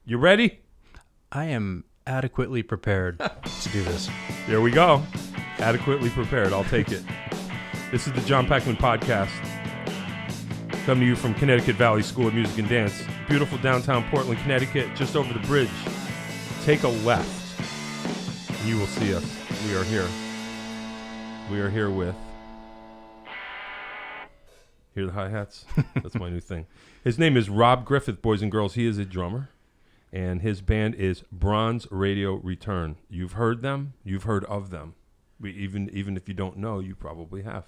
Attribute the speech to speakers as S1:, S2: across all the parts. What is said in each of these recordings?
S1: You ready?
S2: I am adequately prepared to do this.
S1: Here we go. Adequately prepared. I'll take it. This is the John Peckman Podcast. Coming to you from Connecticut Valley School of Music and Dance. Beautiful downtown Portland, Connecticut, just over the bridge. Take a left, and you will see us. We are here. We are here with... Hear the hi-hats? That's my new thing. His name is Rob Griffith, boys and girls. He is a drummer, and his band is Bronze Radio Return. You've heard them. You've heard of them. Even if you don't know, you probably have.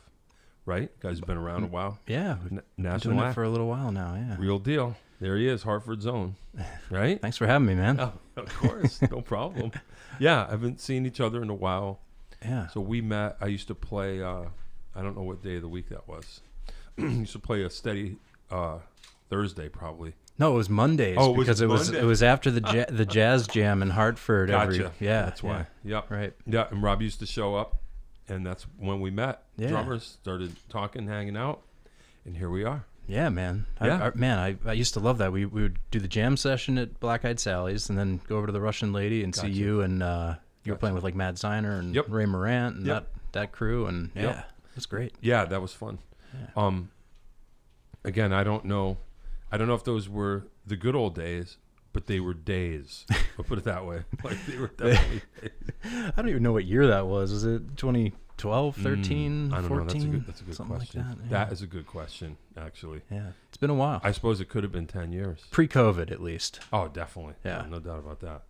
S1: Right? Guys have been around a while.
S2: Yeah, we've been doing it for a little while now, yeah.
S1: Real deal. There he is, Hartford's own. Right?
S2: Thanks for having me, man.
S1: Oh, of course. No problem. Yeah, I haven't seen each other in a while.
S2: Yeah.
S1: So we met. I used to play, I don't know what day of the week that was. Used to play a steady Thursday, probably.
S2: No, it was Mondays.
S1: Oh,
S2: because it
S1: Monday.
S2: was after the jazz jam in Hartford.
S1: Gotcha.
S2: That's
S1: why. Yep.
S2: Right.
S1: Yeah, and Rob used to show up, and that's when we met.
S2: Yeah.
S1: Drummers started talking, hanging out, and here we are.
S2: Yeah, man.
S1: Yeah.
S2: I used to love that. We would do the jam session at Black Eyed Sally's, and then go over to the Russian Lady and see you, and you were playing with like Mad Signer and Ray Morant and that crew, and it was great.
S1: Yeah, that was fun.
S2: Yeah.
S1: Again, I don't know if those were the good old days, but they were days. I'll put it that way. Like they were definitely days.
S2: I don't even know what year that was. Was it 2012, 13,
S1: I don't
S2: 14?
S1: know. That's a good
S2: Something
S1: question.
S2: like that.
S1: That is a good question, actually.
S2: Yeah, it's been a while.
S1: I suppose it could have been 10 years.
S2: Pre-COVID, at least.
S1: Oh, definitely.
S2: Yeah.
S1: No doubt about that.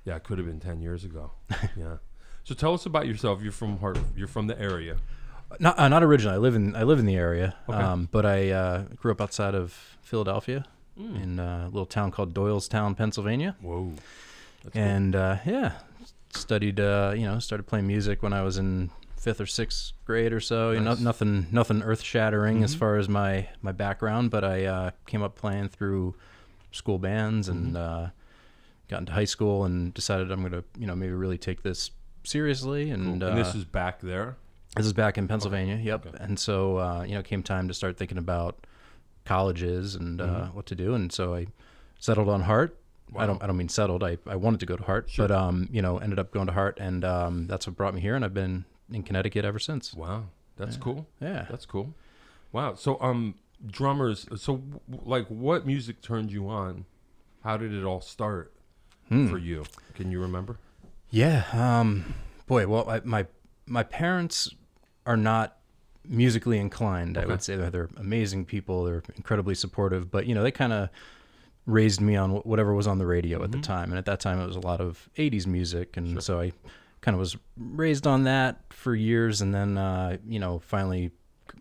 S1: Yeah, it could have been 10 years ago. Yeah. So tell us about yourself. You're from You're from the area.
S2: Not originally. I live in the area,
S1: Okay.
S2: but I grew up outside of Philadelphia in a little town called Doylestown, Pennsylvania.
S1: Whoa. That's
S2: And studied. Started playing music when I was in 5th or 6th grade or so. You know,
S1: Nice.
S2: nothing earth shattering as far as my background, but I came up playing through school bands and got into high school and decided I'm gonna maybe really take this seriously. And,
S1: cool. And this is back there?
S2: This is back in Pennsylvania. Yep.
S1: Okay.
S2: And so came time to start thinking about colleges and what to do, and so I settled on Hart.
S1: Wow.
S2: I don't mean settled. I wanted to go to Hart,
S1: Sure.
S2: but ended up going to Hart, and that's what brought me here, and I've been in Connecticut ever since.
S1: Wow. That's cool.
S2: Yeah.
S1: That's cool. Wow. So drummers, so like what music turned you on? How did it all start for you? Can you remember?
S2: Yeah. Boy. Well, my parents are not musically inclined.
S1: Okay.
S2: I would say they're amazing people. They're incredibly supportive, but they kind of raised me on whatever was on the radio at the time. And at that time it was a lot of 80s music. And so I kind of was raised on that for years. And then, finally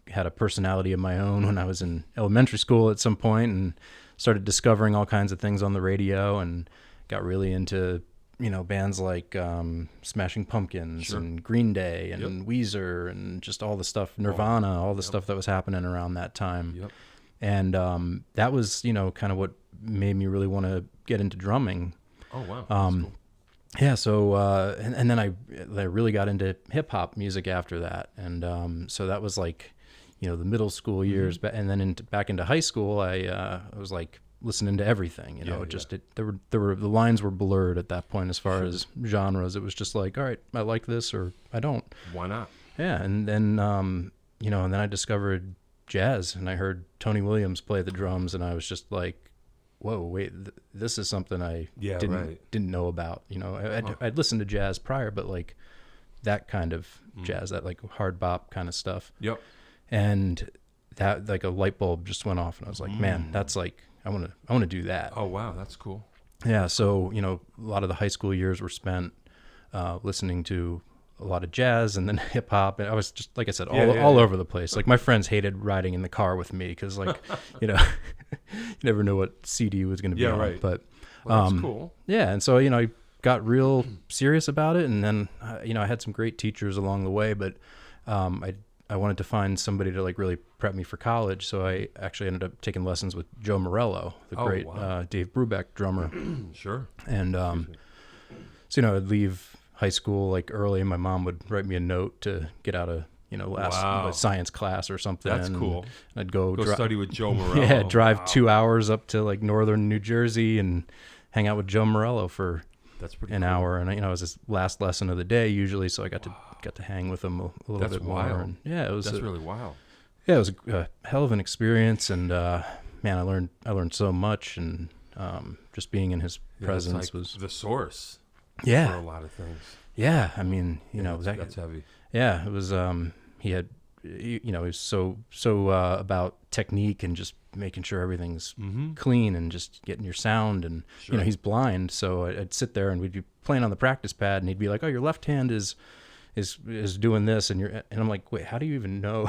S2: had a personality of my own when I was in elementary school at some point and started discovering all kinds of things on the radio and got really into bands like Smashing Pumpkins and Green Day and Weezer and just all the stuff, Nirvana, all the stuff that was happening around that time. Yep. And that was, kind of what made me really want to get into drumming.
S1: Oh, wow. That's cool.
S2: Yeah, so and then I really got into hip-hop music after that. And so that was like, the middle school years. And then back into high school, I was like, listening to everything, the lines were blurred at that point as far as genres. It was just like, all right, I like this or I don't.
S1: Why not?
S2: Yeah, and then and then I discovered jazz, and I heard Tony Williams play the drums, and I was just like, whoa, wait, this is something I didn't know about. I'd listened to jazz prior, but like that kind of jazz, that like hard bop kind of stuff.
S1: Yep.
S2: And that like a light bulb just went off, and I was like, man, that's like, I want to do that.
S1: Oh, wow. That's cool.
S2: Yeah. So, a lot of the high school years were spent listening to a lot of jazz and then hip hop. And I was just, like I said, all over the place. Like my friends hated riding in the car with me because like, you never know what CD was going to be on. Right. But
S1: that's cool.
S2: Yeah. And so, I got real serious about it. And then, I had some great teachers along the way, but I wanted to find somebody to like really prep me for college, so I actually ended up taking lessons with Joe Morello, the great Dave Brubeck drummer.
S1: Sure.
S2: And so I'd leave high school like early, and my mom would write me a note to get out of last science class or something.
S1: That's cool.
S2: And I'd go
S1: study with Joe Morello.
S2: Yeah, drive 2 hours up to like northern New Jersey and hang out with Joe Morello for
S1: That's pretty
S2: an
S1: cool.
S2: hour, and it was his last lesson of the day usually, so I got to hang with him a little
S1: That's
S2: bit more.
S1: wild.
S2: And yeah, it was
S1: really wild.
S2: Yeah, it was a hell of an experience, and man, I learned so much, and just being in his presence was
S1: the source.
S2: Yeah,
S1: for a lot of things.
S2: Yeah, I mean,
S1: that's heavy.
S2: Yeah, it was. He had, he was so about technique and just making sure everything's clean and just getting your sound. And he's blind, so I'd sit there and we'd be playing on the practice pad, and he'd be like, "Oh, your left hand is doing this," and I'm like, "Wait, how do you even know?"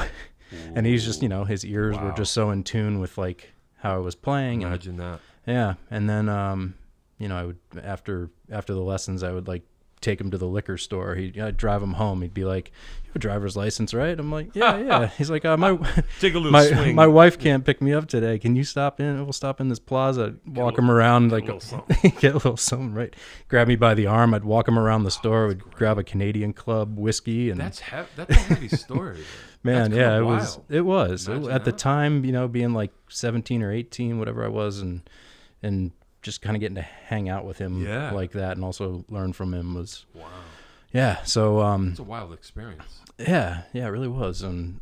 S2: And he's just, his ears were just so in tune with like how I was playing.
S1: Imagine that.
S2: Yeah, and then I would after the lessons I would like take him to the liquor store. I'd drive him home. He'd be like, "You have a driver's license, right?" I'm like, "Yeah." He's like,
S1: "Take a little swing.
S2: My wife can't pick me up today. Can you stop in? We'll stop in this plaza. Walk him around like get a little something, right? Grab me by the arm. I'd walk him around the store. We'd grab a Canadian Club whiskey, and
S1: that's a heavy story.
S2: Man, yeah, it was
S1: Imagine
S2: at the
S1: that.
S2: time, being like 17 or 18, whatever I was, and just kind of getting to hang out with him like that, and also learn from him was yeah. So
S1: it's a wild experience.
S2: Yeah, it really was, and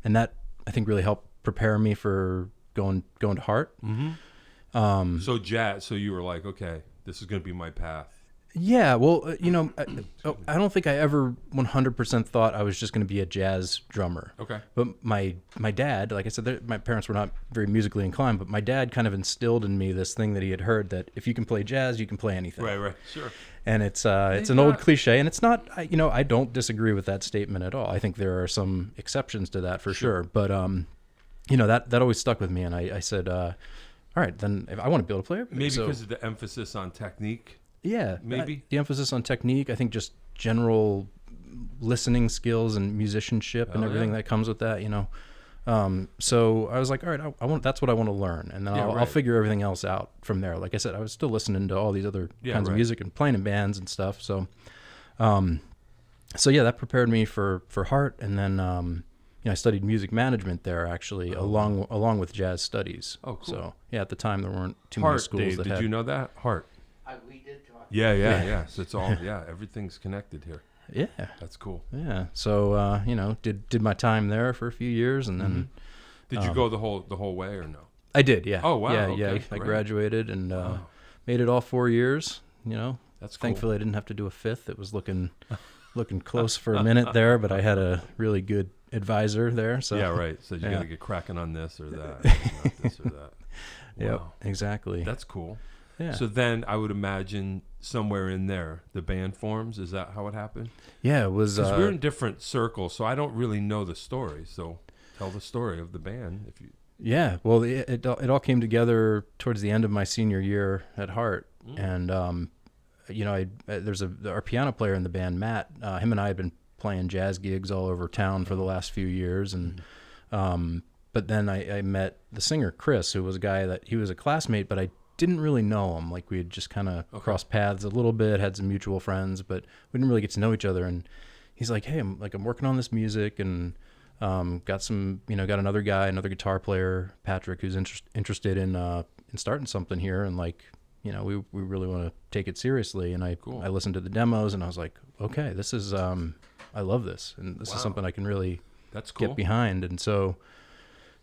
S2: that I think really helped prepare me for going to Hart.
S1: Mm-hmm. So jazz. So you were like, okay, this is going to be my path.
S2: Yeah, well, I don't think I ever 100% thought I was just going to be a jazz drummer.
S1: Okay.
S2: But my dad, like I said, my parents were not very musically inclined, but my dad kind of instilled in me this thing that he had heard, that if you can play jazz, you can play anything.
S1: Right, sure.
S2: And it's an old cliche, and it's not, I don't disagree with that statement at all. I think there are some exceptions to that for sure. But, that always stuck with me, and I said, all right, then if I want to be able to play everything.
S1: Maybe because of the emphasis on technique.
S2: Yeah,
S1: maybe
S2: the emphasis on technique. I think just general listening skills and musicianship and everything that comes with that. So I was like, all right, I want. That's what I want to learn, and then I'll figure everything else out from there. Like I said, I was still listening to all these other kinds of music and playing in bands and stuff. So, that prepared me for Hart, and then I studied music management there actually, along with jazz studies.
S1: Oh, cool.
S2: So at the time there weren't too
S1: many
S2: schools
S1: Dave,
S2: that
S1: did
S2: had.
S1: you know that Hart?
S3: We did talk.
S1: Yeah. So it's all everything's connected here.
S2: Yeah,
S1: that's cool.
S2: Yeah, so did my time there for a few years, and then
S1: did you go the whole way or no?
S2: I did. Yeah.
S1: Oh wow.
S2: Yeah.
S1: Okay,
S2: I graduated and made it all 4 years.
S1: That's cool.
S2: Thankfully I didn't have to do a fifth. It was looking close for a minute there, but I had a really good advisor there. So
S1: yeah, right. So you got to get cracking on this or that, not this or that. Wow.
S2: Yep, exactly.
S1: That's cool.
S2: Yeah.
S1: So then I would imagine somewhere in there the band forms. Is that how it happened?
S2: Yeah, it was.
S1: Because we're in different circles, so I don't really know the story. So tell the story of the band, if you.
S2: Yeah, well, it all came together towards the end of my senior year at Hart, and there's our piano player in the band, Matt. Him and I had been playing jazz gigs all over town for the last few years, and but then I met the singer Chris, who was a guy that he was a classmate, but I didn't really know him. Like we had just kind of crossed paths a little bit, had some mutual friends, but we didn't really get to know each other. And he's like, "Hey, I'm working on this music, and got another guy, another guitar player, Patrick, who's interested in starting something here, and we really want to take it seriously." And I listened to the demos, and I was like, "Okay, this is I love this, and this is something I can really get behind." And so,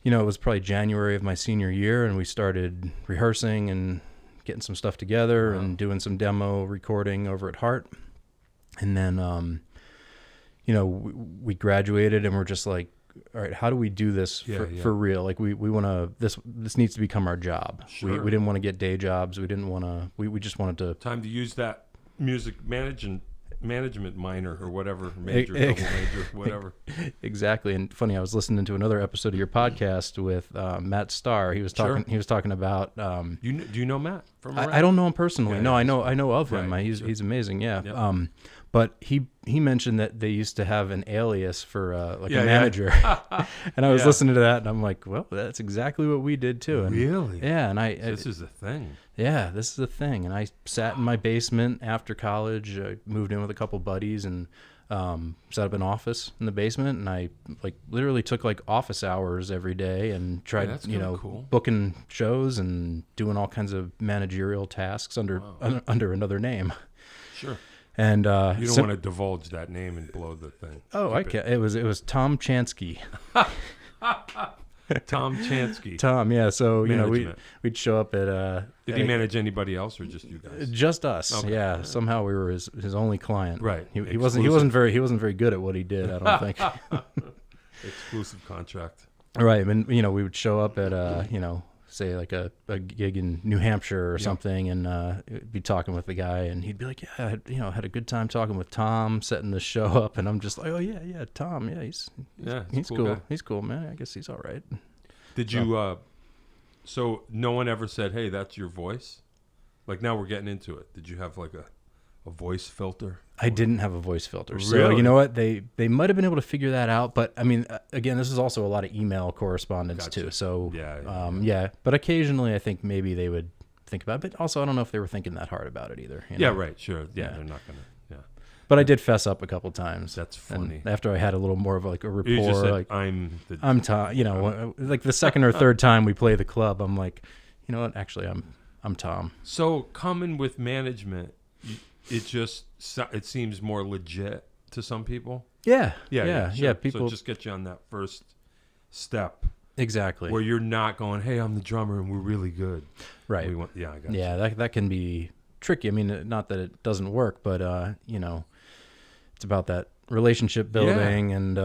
S2: it was probably January of my senior year, and we started rehearsing and getting some stuff together and doing some demo recording over at Hart. And then, we graduated, and we're just like, all right, how do we do this for real? Like we want to, this needs to become our job.
S1: Sure.
S2: We didn't want to get day jobs. We didn't want to, we just wanted to.
S1: Time to use that music management minor or whatever, major, double major, whatever.
S2: Exactly. And funny, I was listening to another episode of your podcast with Matt Starr. He was talking. He was talking about.
S1: Do you know Matt from around?
S2: I don't know him personally. No, I know of him.
S1: Right.
S2: He's amazing. Yeah.
S1: Yep.
S2: But he mentioned that they used to have an alias for a manager, and I was listening to that, and I'm like, well, that's exactly what we did too. And,
S1: really?
S2: Yeah. And
S1: this is a thing.
S2: Yeah, this is a thing. And I sat in my basement after college. I moved in with a couple buddies, and set up an office in the basement, and I like literally took like office hours every day and tried,
S1: cool.
S2: booking shows and doing all kinds of managerial tasks under another name.
S1: Sure.
S2: And
S1: you don't want to divulge that name and blow the thing.
S2: Oh, I can't. It was Tom Chansky.
S1: Tom Chansky.
S2: Tom, yeah. So we'd show up at.
S1: Did he manage anybody else or just you guys?
S2: Just us.
S1: Okay.
S2: Yeah. Somehow we were his only client.
S1: Right.
S2: He wasn't very good at what he did, I don't think.
S1: Exclusive contract.
S2: Right. And we would show up at say like a gig in New Hampshire or something, and be talking with the guy, and he'd be like, yeah, I had a good time talking with Tom, setting the show up, and I'm just like, oh yeah, Tom, yeah, he's cool. He's cool, man. I guess he's all right.
S1: Did you? So no one ever said, hey, that's your voice? Like now we're getting into it. Did you have like a voice filter?
S2: I didn't have a voice filter.
S1: Really?
S2: So you know what? They might have been able to figure that out. But I mean, again, this is also a lot of email correspondence too. So yeah. But occasionally I think maybe they would think about it. But also I don't know if they were thinking that hard about it either.
S1: Yeah, right. Sure. Yeah, they're not going to. Yeah.
S2: But I did fess up a couple times.
S1: That's funny.
S2: And after I had a little more of like a rapport,
S1: you just said,
S2: like
S1: I'm
S2: Tom. Like the second or third time we play the club, I'm like, you know what? Actually, I'm Tom.
S1: So coming with management, it seems more legit to some people.
S2: Yeah.
S1: Sure.
S2: People
S1: so just get you on that first step.
S2: Exactly.
S1: Where you're not going, hey, I'm the drummer and we're really good.
S2: Right.
S1: I got you.
S2: Yeah, that can be tricky. I mean, not that it doesn't work, but it's about that relationship building, and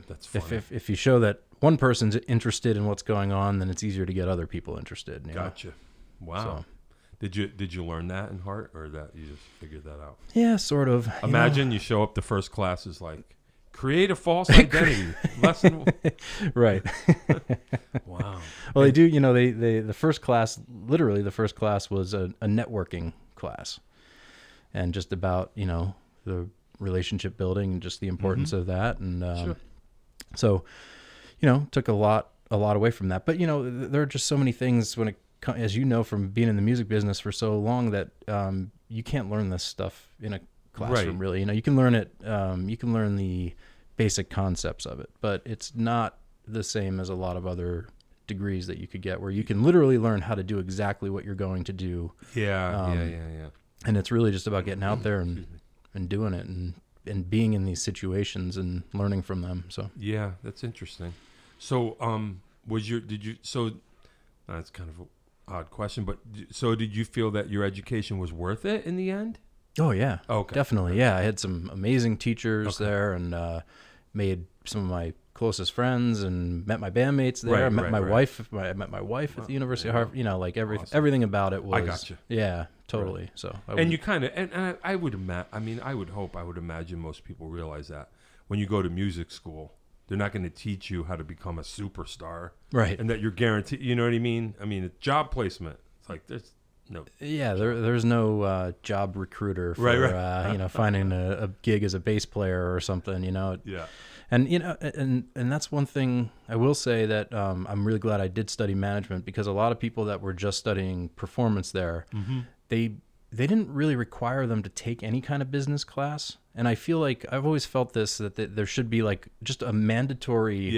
S1: that's funny.
S2: if you show that one person's interested in what's going on, then it's easier to get other people interested.
S1: Gotcha. Wow. So, did you learn that in heart, or that you just figured that out?
S2: Yeah, sort of.
S1: Imagine you show up to first class is like, create a false identity lesson.
S2: Right.
S1: Wow.
S2: Well, they do. The first class was a networking class, and just about the relationship building and just the importance of that, and
S1: sure.
S2: So took a lot away from that. But there are just so many things as you know from being in the music business for so long, that you can't learn this stuff in a classroom. Right. Really, you can learn it. You can learn the basic concepts of it, but it's not the same as a lot of other degrees that you could get, where you can literally learn how to do exactly what you're going to do.
S1: Yeah.
S2: And it's really just about getting out there and doing it, and being in these situations and learning from them. So
S1: yeah, that's interesting. So that's kind of an odd question, but so did you feel that your education was worth it in the end?
S2: Oh yeah.
S1: Okay.
S2: Definitely. Yeah. I had some amazing teachers there, and made some of my closest friends, and met my bandmates there. I met my wife. I met my wife at the University of Harvard. Awesome. Everything about it was.
S1: I got you.
S2: Yeah, totally. Right. So.
S1: You kind of, and I would imagine most people realize that when you go to music school, they're not going to teach you how to become a superstar,
S2: right?
S1: And that you're guaranteed. You know what I mean? I mean, it's job placement. It's like there's no.
S2: Yeah, there's no job recruiter for finding a gig as a bass player or something.
S1: Yeah.
S2: And and that's one thing I will say, that I'm really glad I did study management, because a lot of people that were just studying performance there, they didn't really require them to take any kind of business class. And I feel like I've always felt that there should be like just a mandatory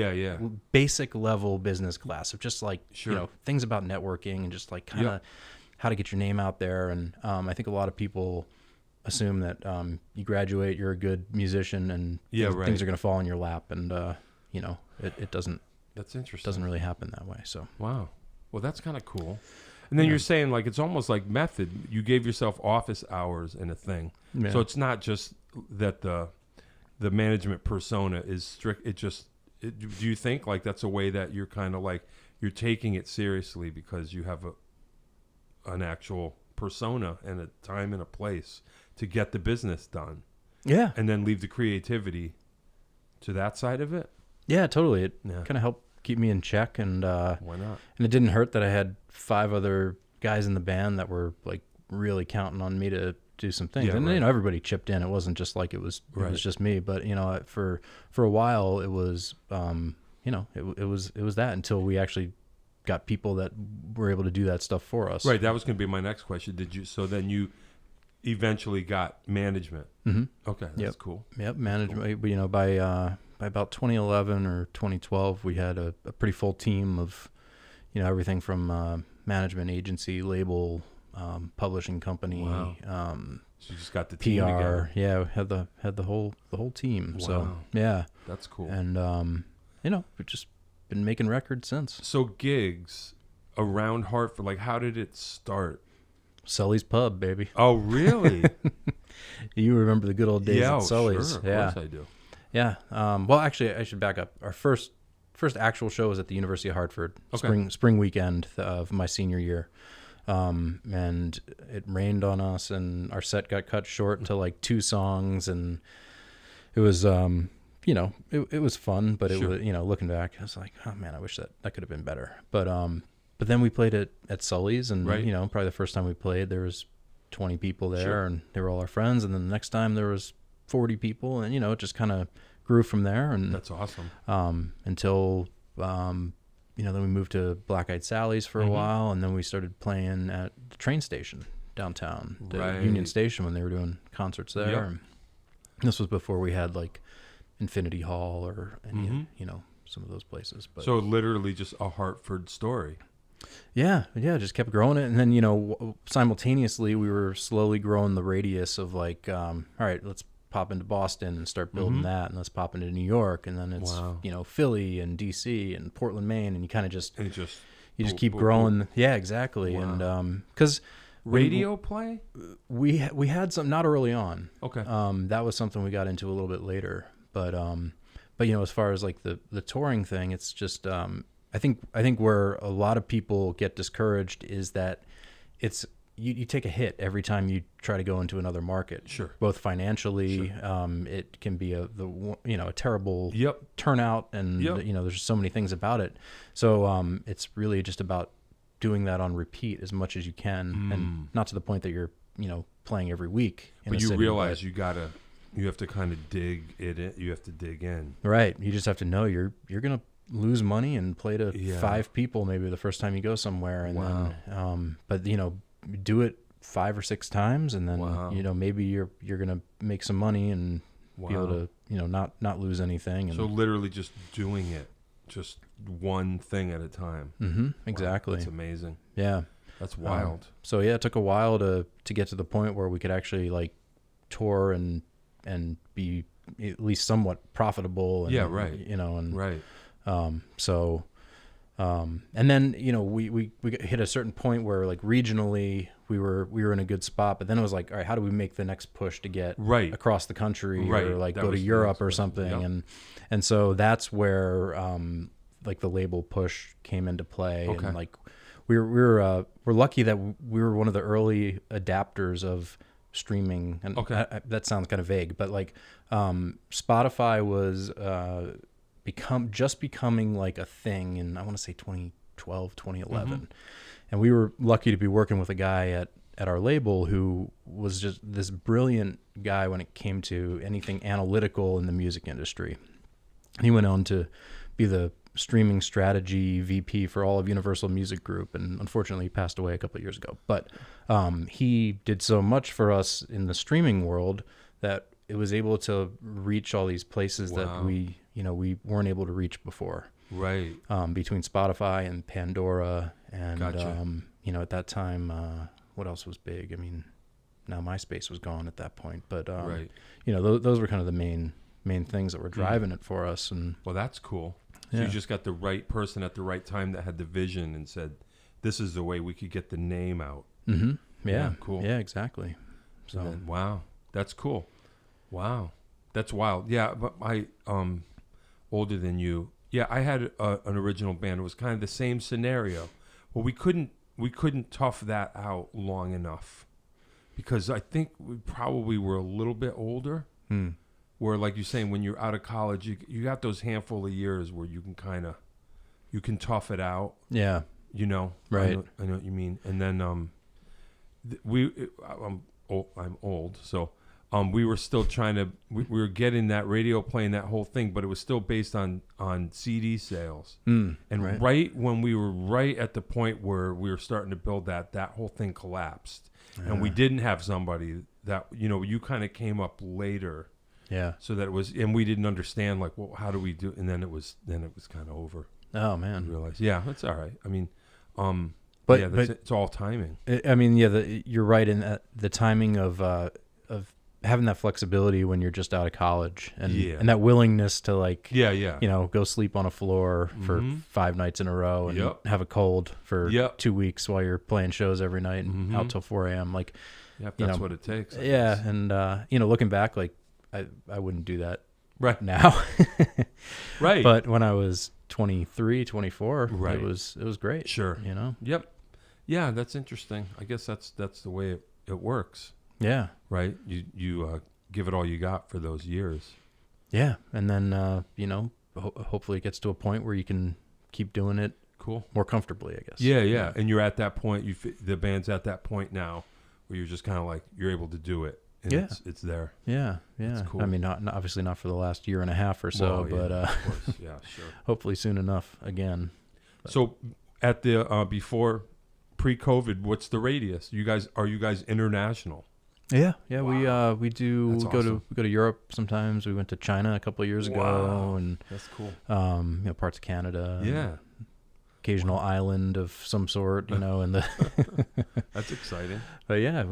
S2: basic level business class of just like things about networking and just like kind of how to get your name out there. And I think a lot of people assume that you graduate, you're a good musician, and things are going to fall in your lap, and it doesn't. That's interesting. Doesn't really happen that way. So
S1: wow, well that's kind of cool. And then you're saying like it's almost like method. You gave yourself office hours and a thing, so it's not just that the management persona is strict. Do you think like that's a way that you're kind of like you're taking it seriously because you have an actual persona and a time and a place to get the business done.
S2: Yeah.
S1: And then leave the creativity to that side of it.
S2: Yeah, totally. It kind of helped keep me in check, and
S1: why not?
S2: And it didn't hurt that I had 5 other guys in the band that were like really counting on me to do some things. And everybody chipped in. It wasn't just like it was just me, but for a while it was it was that, until we actually got people that were able to do that stuff for us.
S1: Right, that was going to be my next question. Did you eventually got management.
S2: Mm-hmm.
S1: Okay, that's cool.
S2: Yep, management. Cool. You know, by about 2011 or 2012, we had a pretty full team of, you know, everything from management agency, label, publishing company.
S1: Wow. So you just got the team
S2: PR.
S1: together.
S2: Yeah, we had the whole team.
S1: Wow.
S2: So yeah,
S1: that's cool.
S2: And you know, we've just been making records since.
S1: So gigs around Hartford, like how did it start?
S2: Sully's Pub, baby.
S1: Oh, really?
S2: You remember the good old days at Sully's?
S1: Sure, of course I do.
S2: Yeah. Well, actually, I should back up. Our first actual show was at the University of Hartford, spring weekend of my senior year. And it rained on us, and our set got cut short to like 2 songs, and it was, you know, it was fun, but it was, you know, looking back, I was like, oh man, I wish that could have been better. But then we played it at Sully's, and you know, probably the first time we played, there was 20 people there, and they were all our friends. And then the next time there was 40 people, and you know, it just kind of grew from there. And
S1: that's awesome.
S2: Until you know, then we moved to Black Eyed Sally's for a while, and then we started playing at the train station downtown, the Union Station, when they were doing concerts there.
S1: Yep.
S2: And this was before we had like Infinity Hall or any, you know, some of those places. But
S1: so literally just a Hartford story.
S2: Yeah, just kept growing it. And then, you know, simultaneously we were slowly growing the radius of like, all right, let's pop into Boston and start building that, and let's pop into New York, and then it's you know, Philly and DC and Portland, Maine, and you kind of just keep growing. Yeah, exactly. Wow. And because
S1: radio play,
S2: we had some, not early on.
S1: Okay.
S2: That was something we got into a little bit later, but you know, as far as like the touring thing, it's just I think where a lot of people get discouraged is that it's you take a hit every time you try to go into another market.
S1: Sure.
S2: Both financially, it can be a terrible turnout, and you know, there's just so many things about it. So it's really just about doing that on repeat as much as you can, and not to the point that you're, you know, playing every week.
S1: But you realize you have to kind of dig it in. You have to dig in.
S2: Right. You just have to know you're gonna lose money and play to 5 people maybe the first time you go somewhere, and then but you know, do it 5 or 6 times, and then you know, maybe you're gonna make some money and be able to, you know, not lose anything. And
S1: so literally just doing it, just one thing at a time.
S2: Exactly.
S1: That's amazing.
S2: Yeah,
S1: that's wild.
S2: So yeah, it took a while to get to the point where we could actually like tour and be at least somewhat profitable. And, you know, and and then, you know, we hit a certain point where like regionally we were in a good spot, but then it was like, all right, how do we make the next push to get across the country, or like go to Europe or something? And so that's where like the label push came into play. And like we're lucky that we were one of the early adapters of streaming, and that sounds kind of vague, but like Spotify was becoming like a thing in, I want to say 2012, 2011. And we were lucky to be working with a guy at our label who was just this brilliant guy when it came to anything analytical in the music industry. He went on to be the streaming strategy VP for all of Universal Music Group, and unfortunately he passed away a couple of years ago. But he did so much for us in the streaming world that it was able to reach all these places that we weren't able to reach before. Right. Between Spotify and Pandora, and you know, at that time, what else was big? I mean, now MySpace was gone at that point, but you know, those were kind of the main things that were driving it for us. And
S1: well, that's cool. So you just got the right person at the right time that had the vision and said, "This is the way we could get the name out."
S2: Yeah.
S1: Cool.
S2: Yeah, exactly. So
S1: then, wow, that's cool. Wow, that's wild. Yeah, but I older than you. Yeah, I had an original band. It was kind of the same scenario. Well, we couldn't tough that out long enough because I think we probably were a little bit older. Where, like you're saying, when you're out of college, you got those handful of years where you can tough it out. Yeah, you know,
S2: right.
S1: I know what you mean. And then I'm old, so we were still trying to, we were getting that radio playing, that whole thing, but it was still based on CD sales. And right when we were right at the point where we were starting to build that whole thing collapsed. And we didn't have somebody that, you kind of came up later.
S2: Yeah.
S1: So that it was, and we didn't understand, like, well, how do we do? And then it was kind of over.
S2: Oh, man.
S1: I realized, yeah, that's all right. I mean,
S2: but
S1: it's all timing.
S2: I mean, you're right in that the timing of having that flexibility when you're just out of college and that willingness to go sleep on a floor for 5 nights in a row and have a cold for 2 weeks while you're playing shows every night and out till 4 a.m. Like,
S1: that's what it takes. I
S2: guess. And looking back, like I wouldn't do that right now.
S1: Right.
S2: But when I was 23, 24,
S1: right.
S2: it was great.
S1: Sure. Yep. Yeah, that's interesting. I guess that's the way it works.
S2: Yeah.
S1: Right. You give it all you got for those years.
S2: Yeah. And then, hopefully it gets to a point where you can keep doing it more comfortably, I guess.
S1: Yeah. And you're at that point, the band's at that point now where you're just kind of like, you're able to do it. And it's there.
S2: Yeah. It's cool. I mean, not obviously not for the last year and a half or so, but
S1: of course. Yeah, sure.
S2: Hopefully soon enough again. But.
S1: So at the, before pre-COVID, what's the radius? Are you guys international?
S2: Yeah,
S1: wow.
S2: we do go to Europe sometimes. We went to China a couple of years ago, and
S1: that's cool.
S2: Parts of Canada.
S1: Yeah,
S2: occasional island of some sort, and the
S1: that's exciting.
S2: But yeah,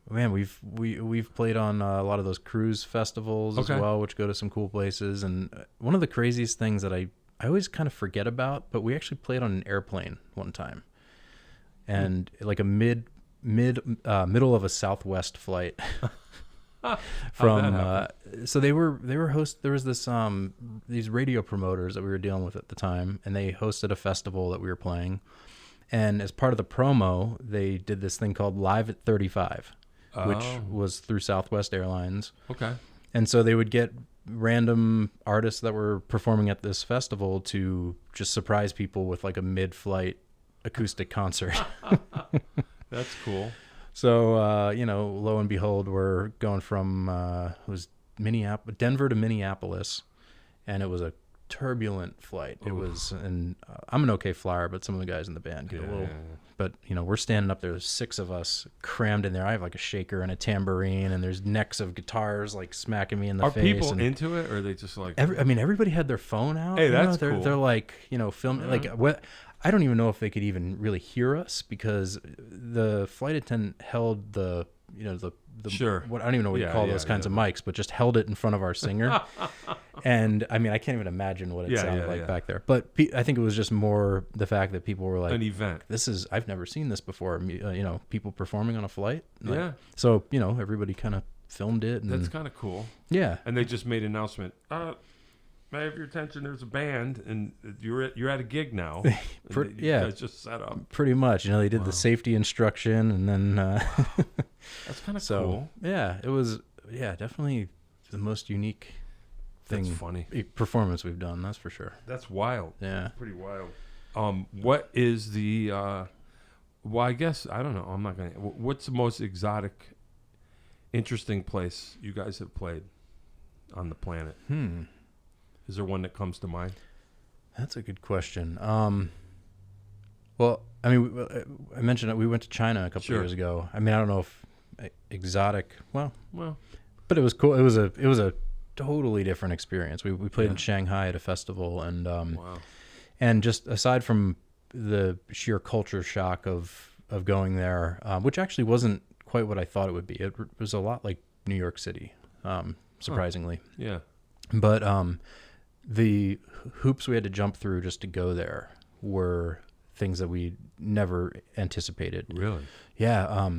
S2: man, we've played on a lot of those cruise festivals as well, which go to some cool places. And one of the craziest things that I always kind of forget about, but we actually played on an airplane one time, and like a middle of a Southwest flight from so there was this these radio promoters that we were dealing with at the time, and they hosted a festival that we were playing, and as part of the promo they did this thing called Live at 35, which was through Southwest Airlines. And so they would get random artists that were performing at this festival to just surprise people with like a mid-flight acoustic concert.
S1: That's cool.
S2: So, lo and behold, we're going from it was Denver to Minneapolis, and it was a turbulent flight. It was, and I'm an okay flyer, but some of the guys in the band get a little. But we're standing up there. There's 6 of us crammed in there. I have like a shaker and a tambourine, and there's necks of guitars like smacking me in the face.
S1: Are people into it, or are they just like?
S2: Everybody had their phone out.
S1: Hey, that's cool.
S2: They're like filming like what. I don't even know if they could even really hear us because the flight attendant held the
S1: sure.
S2: What I don't even know what you call those kinds of mics, but just held it in front of our singer. And I mean, I can't even imagine what it sounded like back there. But I think it was just more the fact that people were like,
S1: an event.
S2: I've never seen this before. People performing on a flight.
S1: Like,
S2: so everybody kind of filmed it. And,
S1: that's kind of cool.
S2: Yeah.
S1: And they just made an announcement. May I have your attention? There's a band, and you're at a gig now. You guys just set up.
S2: Pretty much. They did the safety instruction, and then
S1: that's kind of cool.
S2: Yeah, it was. Yeah, definitely the most unique thing.
S1: That's funny
S2: performance we've done. That's for sure.
S1: That's wild.
S2: Yeah,
S1: that's pretty wild. What is the? Well, I guess I don't know. I'm not gonna. What's the most exotic, interesting place you guys have played on the planet? Is there one that comes to mind?
S2: That's a good question. Well, I mean, I mentioned that we went to China a couple of years ago. I mean, I don't know if exotic. Well, but it was cool. It was a totally different experience. We played in Shanghai at a festival, and and just aside from the sheer culture shock of going there, which actually wasn't quite what I thought it would be. It was a lot like New York City, surprisingly.
S1: Yeah,
S2: but the hoops we had to jump through just to go there were things that we never anticipated.
S1: Really?
S2: Yeah.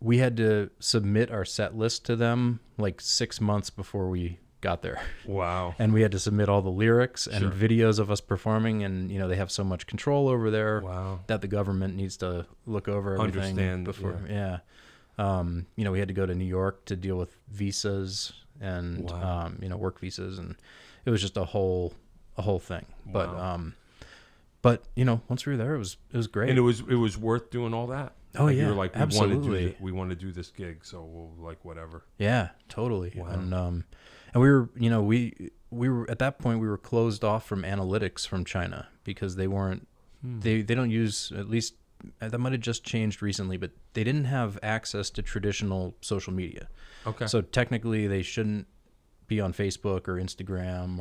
S2: We had to submit our set list to them like 6 months before we got there.
S1: Wow.
S2: And we had to submit all the lyrics and videos of us performing, and they have so much control over there that the government needs to look over everything.
S1: Understand
S2: before. Yeah. We had to go to New York to deal with visas and work visas, and it was just a whole thing. But once we were there, it was great.
S1: And it was worth doing all that.
S2: Oh,
S1: like
S2: yeah,
S1: you were like,
S2: absolutely.
S1: We want to do this gig, so we'll like whatever.
S2: Yeah, totally.
S1: Wow.
S2: And we were, we were at that point we were closed off from analytics from China because they weren't they don't use, at least that might have just changed recently, but they didn't have access to traditional social media.
S1: Okay.
S2: So technically they shouldn't be on Facebook or Instagram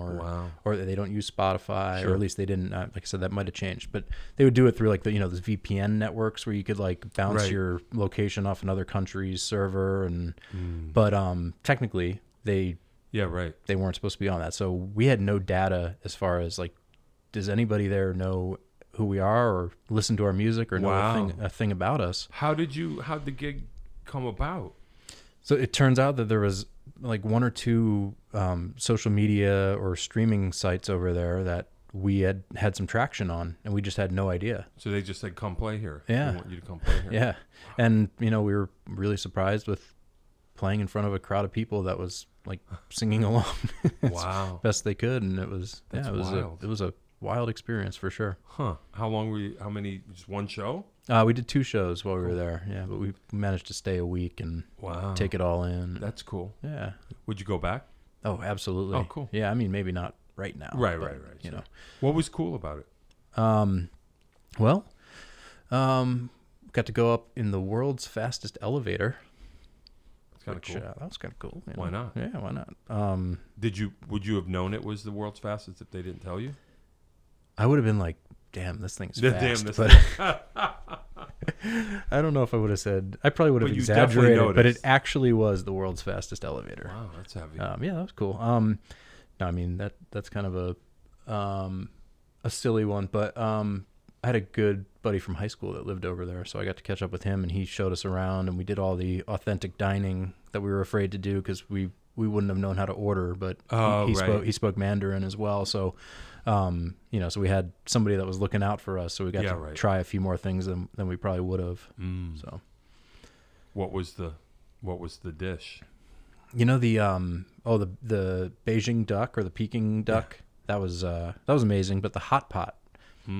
S2: or they don't use Spotify, or at least they didn't. Like I said, that might have changed, but they would do it through like the those VPN networks where you could like bounce your location off another country's server, and but technically they weren't supposed to be on that. So we had no data as far as like, does anybody there know who we are or listen to our music or know a thing about us?
S1: How'd the gig come about?
S2: So it turns out that there was like one or two social media or streaming sites over there that we had some traction on, and we just had no idea.
S1: So they just said, come play here.
S2: Yeah.
S1: We want you to come play here.
S2: Yeah. And, we were really surprised with playing in front of a crowd of people that was like singing along
S1: Wow.
S2: best they could. And it was,
S1: wild.
S2: It was a wild experience for sure.
S1: Huh. How long were you, just one show?
S2: We did 2 shows while we were there. Yeah. But we managed to stay a week and take it all in.
S1: That's cool.
S2: Yeah.
S1: Would you go back?
S2: Oh, absolutely.
S1: Oh, cool.
S2: Yeah. I mean, maybe not right now.
S1: Right.
S2: You know,
S1: what was cool about it?
S2: Got to go up in the world's fastest elevator.
S1: It's kind of cool.
S2: That was kind of cool.
S1: Why not?
S2: Yeah, why not?
S1: Would you have known it was the world's fastest if they didn't tell you?
S2: I would have been like, damn, this thing's fast.
S1: Damn, this
S2: but I don't know if I would have said. I probably would have exaggerated, but it actually was the world's fastest elevator.
S1: Wow, that's heavy.
S2: Yeah, that was cool. No, I mean that's kind of a silly one, but I had a good buddy from high school that lived over there, so I got to catch up with him, and he showed us around, and we did all the authentic dining that we were afraid to do because we wouldn't have known how to order, but he spoke Mandarin as well, so so we had somebody that was looking out for us, so we got to try a few more things than we probably would have. So
S1: what was the dish?
S2: The Beijing duck or the Peking duck, that was amazing, but the hot pot,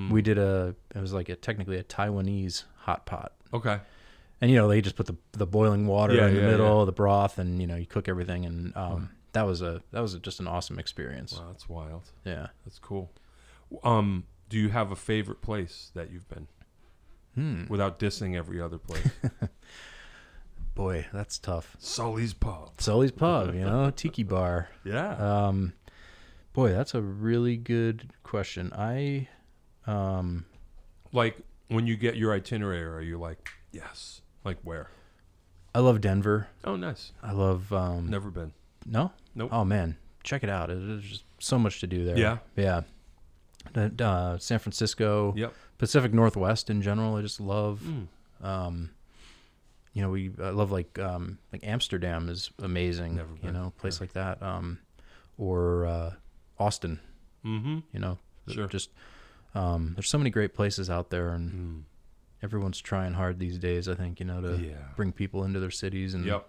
S2: we did it was like technically a Taiwanese hot pot.
S1: Okay.
S2: And they just put the boiling water in the middle of the broth, and you cook everything, and that was just an awesome experience.
S1: Wow, that's wild.
S2: Yeah,
S1: that's cool. Do you have a favorite place that you've been? Without dissing every other place.
S2: Boy, that's tough.
S1: Sully's Pub,
S2: Tiki Bar.
S1: Yeah.
S2: Boy, that's a really good question.
S1: Like when you get your itinerary, are you like, yes? Like where?
S2: I love Denver.
S1: Oh, nice.
S2: I love.
S1: Never been.
S2: No.
S1: Nope.
S2: Oh man, check it out. There's just so much to do there.
S1: Yeah.
S2: Yeah. San Francisco.
S1: Yep.
S2: Pacific Northwest in general, I just love. I love like Amsterdam is amazing.
S1: Never been.
S2: Place like that. Or Austin.
S1: Mm-hmm. Sure.
S2: Just there's so many great places out there, and everyone's trying hard these days, I think, to bring people into their cities. And
S1: Yep.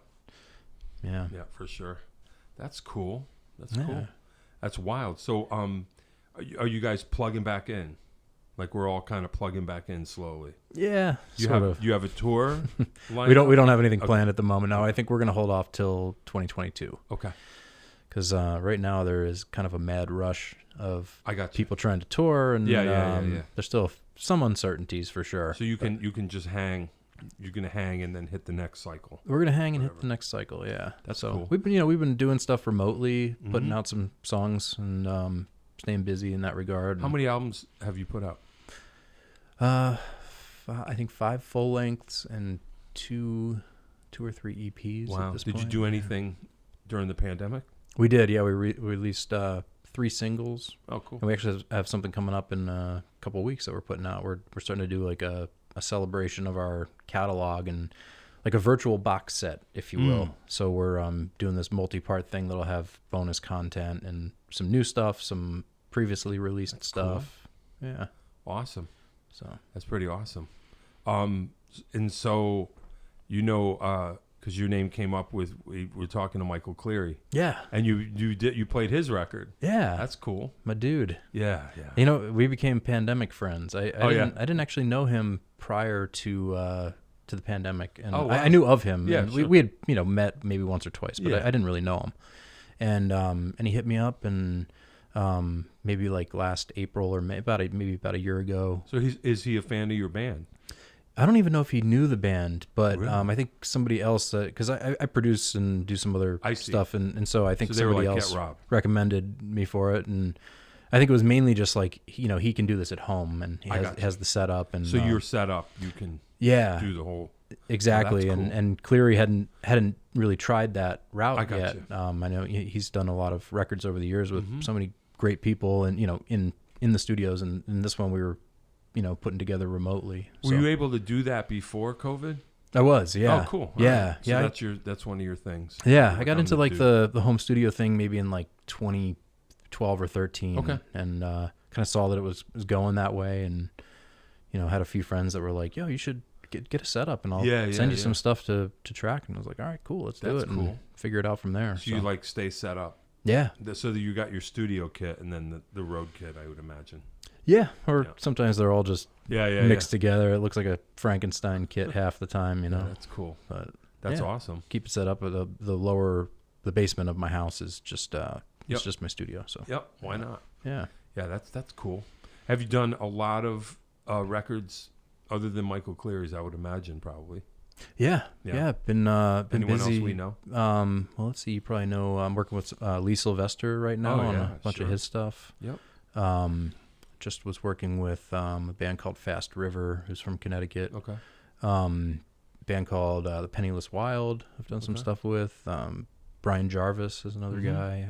S2: Yeah.
S1: Yeah, for sure. That's cool. Cool. That's wild. So, are you guys plugging back in? Like we're all kind of plugging back in slowly.
S2: Yeah.
S1: You have a tour?
S2: We don't have anything planned at the moment. No, I think we're going to hold off till 2022.
S1: Okay.
S2: Because right now there is kind of a mad rush of people trying to tour, and there's still some uncertainties for sure.
S1: So you can just hang. You're gonna hang and then hit the next cycle.
S2: We're gonna hang and hit the next cycle. Yeah,
S1: that's cool.
S2: We've been doing stuff remotely, putting out some songs and staying busy in that regard.
S1: How many albums have you put out?
S2: I think 5 full lengths and two or 3 EPs.
S1: Wow.
S2: At this
S1: Did
S2: point.
S1: you do anything during the pandemic?
S2: We did. Yeah, we released 3 singles.
S1: Oh, cool.
S2: And we actually have something coming up in a couple of weeks that we're putting out. We're starting to do like a celebration of our catalog and like a virtual box set, if you will. So we're doing this multi-part thing that'll have bonus content and some new stuff, some previously released stuff. Cool. Yeah.
S1: Awesome.
S2: So
S1: that's pretty awesome. And so, because your name came up we were talking to Michael Cleary.
S2: Yeah.
S1: And you played his record.
S2: Yeah.
S1: That's cool.
S2: My dude.
S1: Yeah, yeah.
S2: We became pandemic friends. I didn't actually know him prior to to the pandemic, and
S1: Oh, wow.
S2: I knew of him.
S1: Yeah,
S2: and
S1: sure.
S2: we had met maybe once or twice, but
S1: Yeah.
S2: I didn't really know him. And he hit me up, and maybe like last April or maybe about a year ago.
S1: So is he a fan of your band?
S2: I don't even know if he knew the band, but
S1: Really?
S2: I think somebody else, because I produce and do some other
S1: I see.
S2: stuff, and so I think
S1: So they were
S2: somebody
S1: like,
S2: else
S1: "Get Rob."
S2: recommended me for it, and I think it was mainly just like he can do this at home, and he has the setup, and
S1: So you're set up. You can
S2: yeah,
S1: do the whole.
S2: exactly,
S1: Oh, that's cool.
S2: and Cleary hadn't really tried that route
S1: I got
S2: yet.
S1: you.
S2: I know he's done a lot of records over the years with
S1: Mm-hmm.
S2: so many great people, and in the studios, and this one we were putting together remotely.
S1: Were
S2: So
S1: you able to do that before COVID?
S2: I was, yeah.
S1: Oh, cool. All
S2: Yeah,
S1: right. So
S2: yeah.
S1: that's one of your things.
S2: Yeah, I
S1: You're
S2: got into
S1: coming
S2: like
S1: to do.
S2: the home studio thing maybe in like 2012 or 13.
S1: Okay.
S2: And kind of saw that it was going that way, and had a few friends that were like, "Yo, you should get a setup, and I'll send you some stuff to track." And I was like, "All right, cool, let's do
S1: That's
S2: it."
S1: cool.
S2: And figure it out from there.
S1: So you like stay set up.
S2: Yeah.
S1: So that you got your studio kit and then the road kit, I would imagine.
S2: Yeah, or
S1: Yeah.
S2: sometimes they're all just
S1: Yeah.
S2: mixed together. It looks like a Frankenstein kit half the time,
S1: Yeah, that's cool.
S2: But
S1: That's
S2: yeah.
S1: awesome.
S2: keep it set up. The basement of my house is just it's just my studio. So
S1: Yep. Why not?
S2: yeah.
S1: Yeah, that's cool. Have you done a lot of records other than Michael Cleary's? I would imagine probably.
S2: Yeah. Been
S1: Anyone
S2: busy.
S1: else we know?
S2: Well, let's see. You probably know I'm working with Lee Sylvester right now on a bunch of his stuff.
S1: Yep.
S2: Just was working with a band called Fast River, who's from Connecticut.
S1: Okay.
S2: Band called The Penniless Wild. I've done some stuff with. Brian Jarvis is another guy.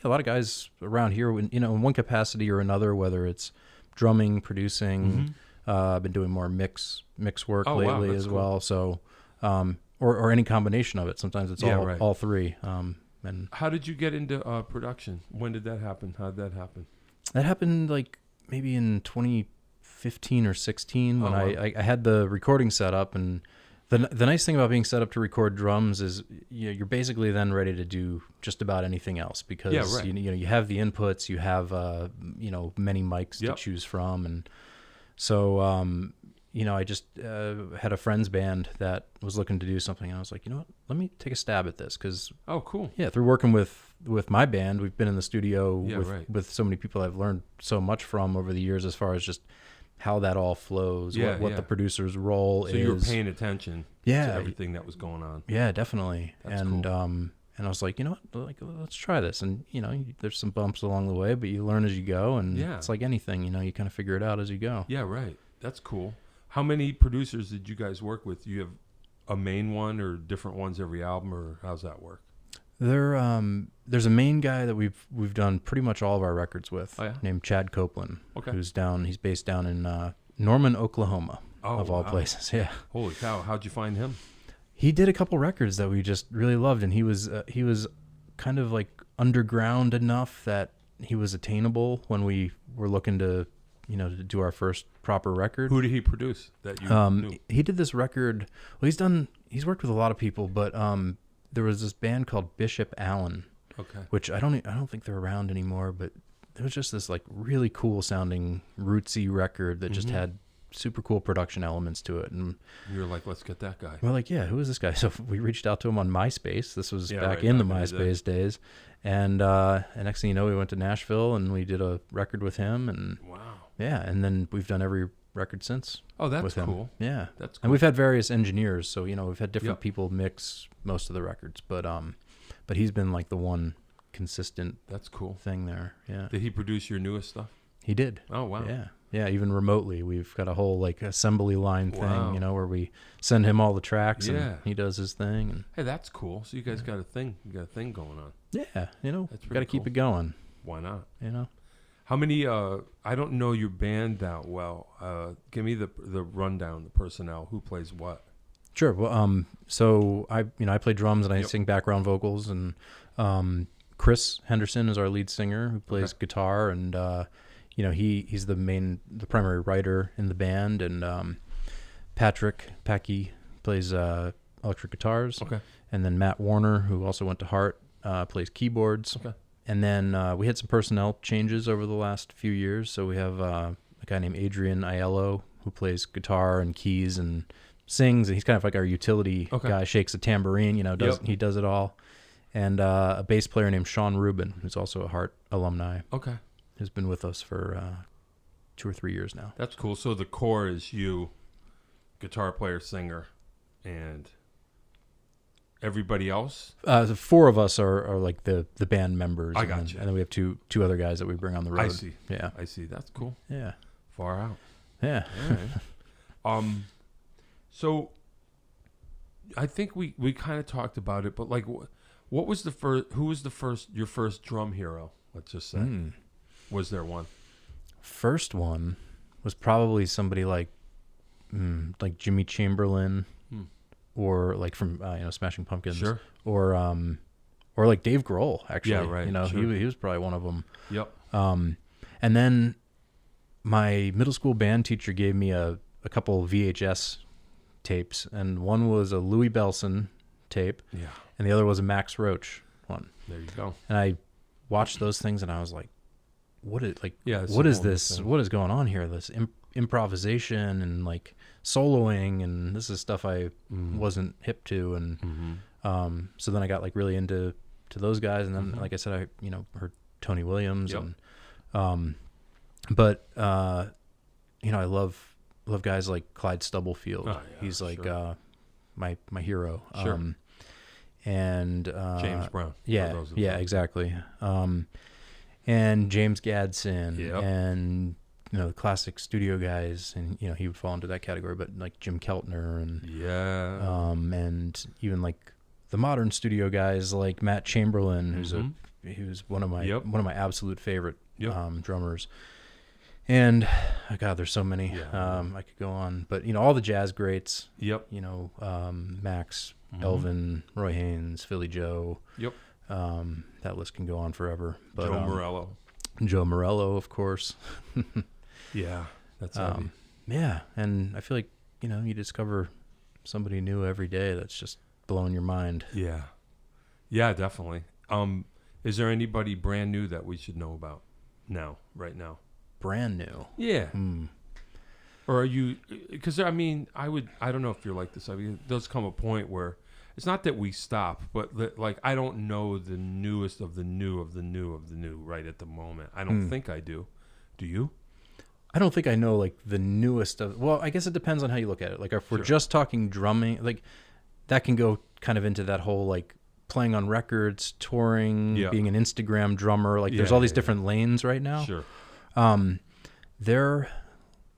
S2: A lot of guys around here, in one capacity or another, whether it's drumming, producing. I've been doing more mix work lately as well. So, or any combination of it. Sometimes it's all three. And
S1: how did you get into production? When did that happen? How did that happen?
S2: that happened like maybe in 2015 or 16 when I had the recording set up. And the nice thing about being set up to record drums is you're basically then ready to do just about anything else because you have the inputs, you have many mics to choose from, and so I just had a friend's band that was looking to do something, and I was like, you know what, let me take a stab at this because
S1: cool.
S2: Yeah, through working with my band, we've been in the studio with so many people I've learned so much from over the years as far as just how that all flows, what the producer's role is.
S1: So you were paying attention to everything that was going on.
S2: Yeah, definitely.
S1: That's
S2: and
S1: cool.
S2: And I was like, you know what, let's try this. And there's some bumps along the way, but you learn as you go, and it's like anything, you kind of figure it out as you go.
S1: Yeah, right. That's cool. How many producers did you guys work with? You have a main one or different ones every album, or how's that work?
S2: There's a main guy that we've done pretty much all of our records with, named Chad Copeland, he's based down in Norman, Oklahoma, of all places. Yeah.
S1: Holy cow! How'd you find him?
S2: He did a couple records that we just really loved, and he was kind of like underground enough that he was attainable when we were looking to to do our first proper record.
S1: Who did he produce that you knew?
S2: He did this record. Well, he's worked with a lot of people, but there was this band called Bishop Allen, which I don't think they're around anymore, but it was just this like really cool sounding rootsy record that just had super cool production elements to it. And
S1: you were like, let's get that guy.
S2: We're like, yeah, who is this guy? So we reached out to him on MySpace. This was back in the MySpace days. And next thing you know, we went to Nashville and we did a record with him. And yeah, and then we've done every record since.
S1: Oh, that's cool.
S2: Yeah.
S1: That's cool.
S2: And we've had various engineers, so we've had different people mix most of the records, but he's been like the one consistent thing there. Yeah.
S1: Did he produce your newest stuff?
S2: He did.
S1: Oh, wow.
S2: Yeah. Yeah, even remotely. We've got a whole like assembly line thing, where we send him all the tracks and he does his thing. And
S1: hey, that's cool. So you guys got a thing. You got a thing going on.
S2: Yeah,
S1: that's
S2: got to keep it going.
S1: Why not?
S2: How
S1: many I don't know your band that well. Give me the rundown, the personnel, who plays what. Sure.
S2: Well, so I play drums and I sing background vocals, and Chris Henderson is our lead singer who plays guitar, and he's the primary writer in the band, and Patrick Packy plays electric guitars. And then Matt Warner, who also went to Hart, plays keyboards. And then we had some personnel changes over the last few years. So we have a guy named Adrian Aiello who plays guitar and keys and sings, and he's kind of like our utility
S1: Okay.
S2: guy. Shakes a tambourine, he does it all. And a bass player named Sean Rubin, who's also a Hart alumni,
S1: Okay.
S2: who's been with us for 2 or 3 years now.
S1: That's cool. So the core is you, guitar player, singer, and everybody else?
S2: The 4 of us are like the band members.
S1: I got you.
S2: And then we have two other guys that we bring on the road.
S1: I see.
S2: Yeah.
S1: I see. That's cool.
S2: Yeah.
S1: Far out.
S2: Yeah.
S1: All right. So I think we kind of talked about it, but like, what was the first? Who was your first drum hero? Let's just say. Was there one?
S2: First one was probably somebody like Jimmy Chamberlain, or like from Smashing Pumpkins,
S1: Sure.
S2: or like Dave Grohl. Actually,
S1: Yeah, right. Sure.
S2: he was probably one of them.
S1: Yep.
S2: And then my middle school band teacher gave me a couple VHS tapes, and one was a Louis Bellson tape,
S1: Yeah.
S2: and the other was a Max Roach one.
S1: There you go.
S2: And I watched those things, and I was like, what is
S1: what is
S2: this? What is going on here? This improvisation and like soloing, and this is stuff I wasn't hip to. And so then I got like really into those guys, and then like I said, I heard Tony Williams, and but I love guys like Clyde Stubblefield.
S1: Oh, yeah,
S2: he's like
S1: sure.
S2: my hero.
S1: Sure.
S2: And
S1: James Brown.
S2: Yeah, exactly. And James Gadsden, and the classic studio guys, and he would fall into that category. But like Jim Keltner, and and even like the modern studio guys like Matt Chamberlain, who's one of my absolute favorite drummers. And God, there's so many. I could go on, but all the jazz greats.
S1: Yep.
S2: Max, Elvin, Roy Haynes, Philly Joe.
S1: Yep.
S2: That list can go on forever. But,
S1: Joe
S2: Morello, of course.
S1: Yeah, that's heavy.
S2: Yeah, and I feel like you discover somebody new every day that's just blowing your mind.
S1: Yeah, definitely. Is there anybody brand new that we should know about right now?
S2: Brand new.
S1: Yeah. Or are you? Because I don't know if you're like this. It does come a point where it's not that we stop, but like I don't know the newest of the new of the new of the new right at the moment. I don't think I do. Do you?
S2: I don't think I know like the newest of. Well, I guess it depends on how you look at it. Like if we're just talking drumming, like that can go kind of into that whole like playing on records, touring, being an Instagram drummer. Like there's all these different lanes right now.
S1: Sure.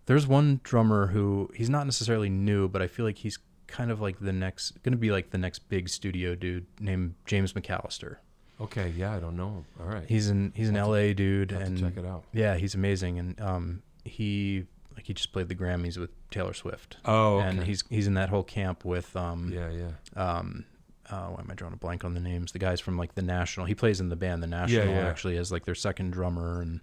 S2: There's one drummer who he's not necessarily new, but I feel like he's kind of like going to be like the next big studio dude named James McAllister.
S1: Okay, yeah, I don't know. All right.
S2: He's an LA dude, and
S1: check it out.
S2: Yeah, he's amazing, and he just played the Grammys with Taylor Swift.
S1: Oh, okay.
S2: And he's in that whole camp with why am I drawing a blank on the names? The guys from like the National. He plays in the band The National actually as like their second drummer, and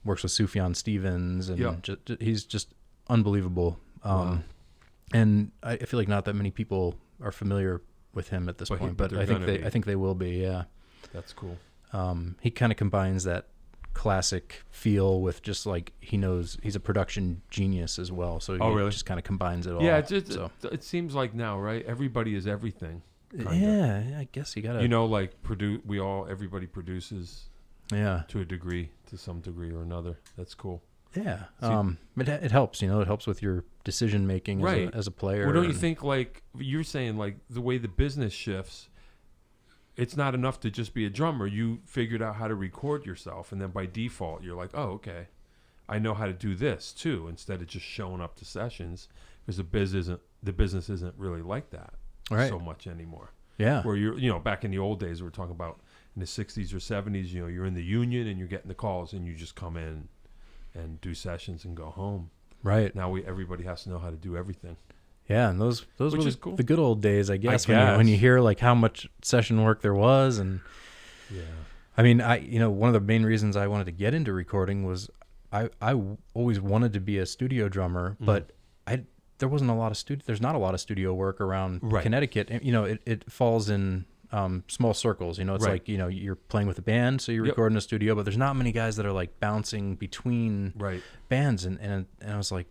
S2: works with Sufjan Stevens, and he's just unbelievable. And I feel like not that many people are familiar with him at this point, but I think they will be. Yeah,
S1: that's cool.
S2: He kind of combines that classic feel with just like he's a production genius as well. So he just kind of combines it all.
S1: Yeah, it seems like now, right? Everybody is everything. Kinda.
S2: Yeah, I guess you gotta.
S1: Like everybody produces.
S2: Yeah,
S1: to a degree, to some degree or another. That's cool.
S2: Yeah, it helps. It helps with your decision making as a player.
S1: Well, don't you think, like you're saying, like the way the business shifts, it's not enough to just be a drummer. You figured out how to record yourself, and then by default, you're like, oh, okay, I know how to do this too. Instead of just showing up to sessions, because the business isn't really like that so much anymore. Yeah, where you're, back in the old days, we were talking about in the 60s or 70s, you're in the union and you're getting the calls, and you just come in and do sessions and go home. Right. Now everybody has to know how to do everything.
S2: Yeah, and those were the good old days, I guess. When you hear like how much session work there was, and I mean, one of the main reasons I wanted to get into recording was I always wanted to be a studio drummer, but there wasn't a lot of there's not a lot of studio work around Connecticut. And, it falls in small circles. It's like, you're playing with a band, so you record in a studio, but there's not many guys that are like bouncing between bands. And I was like,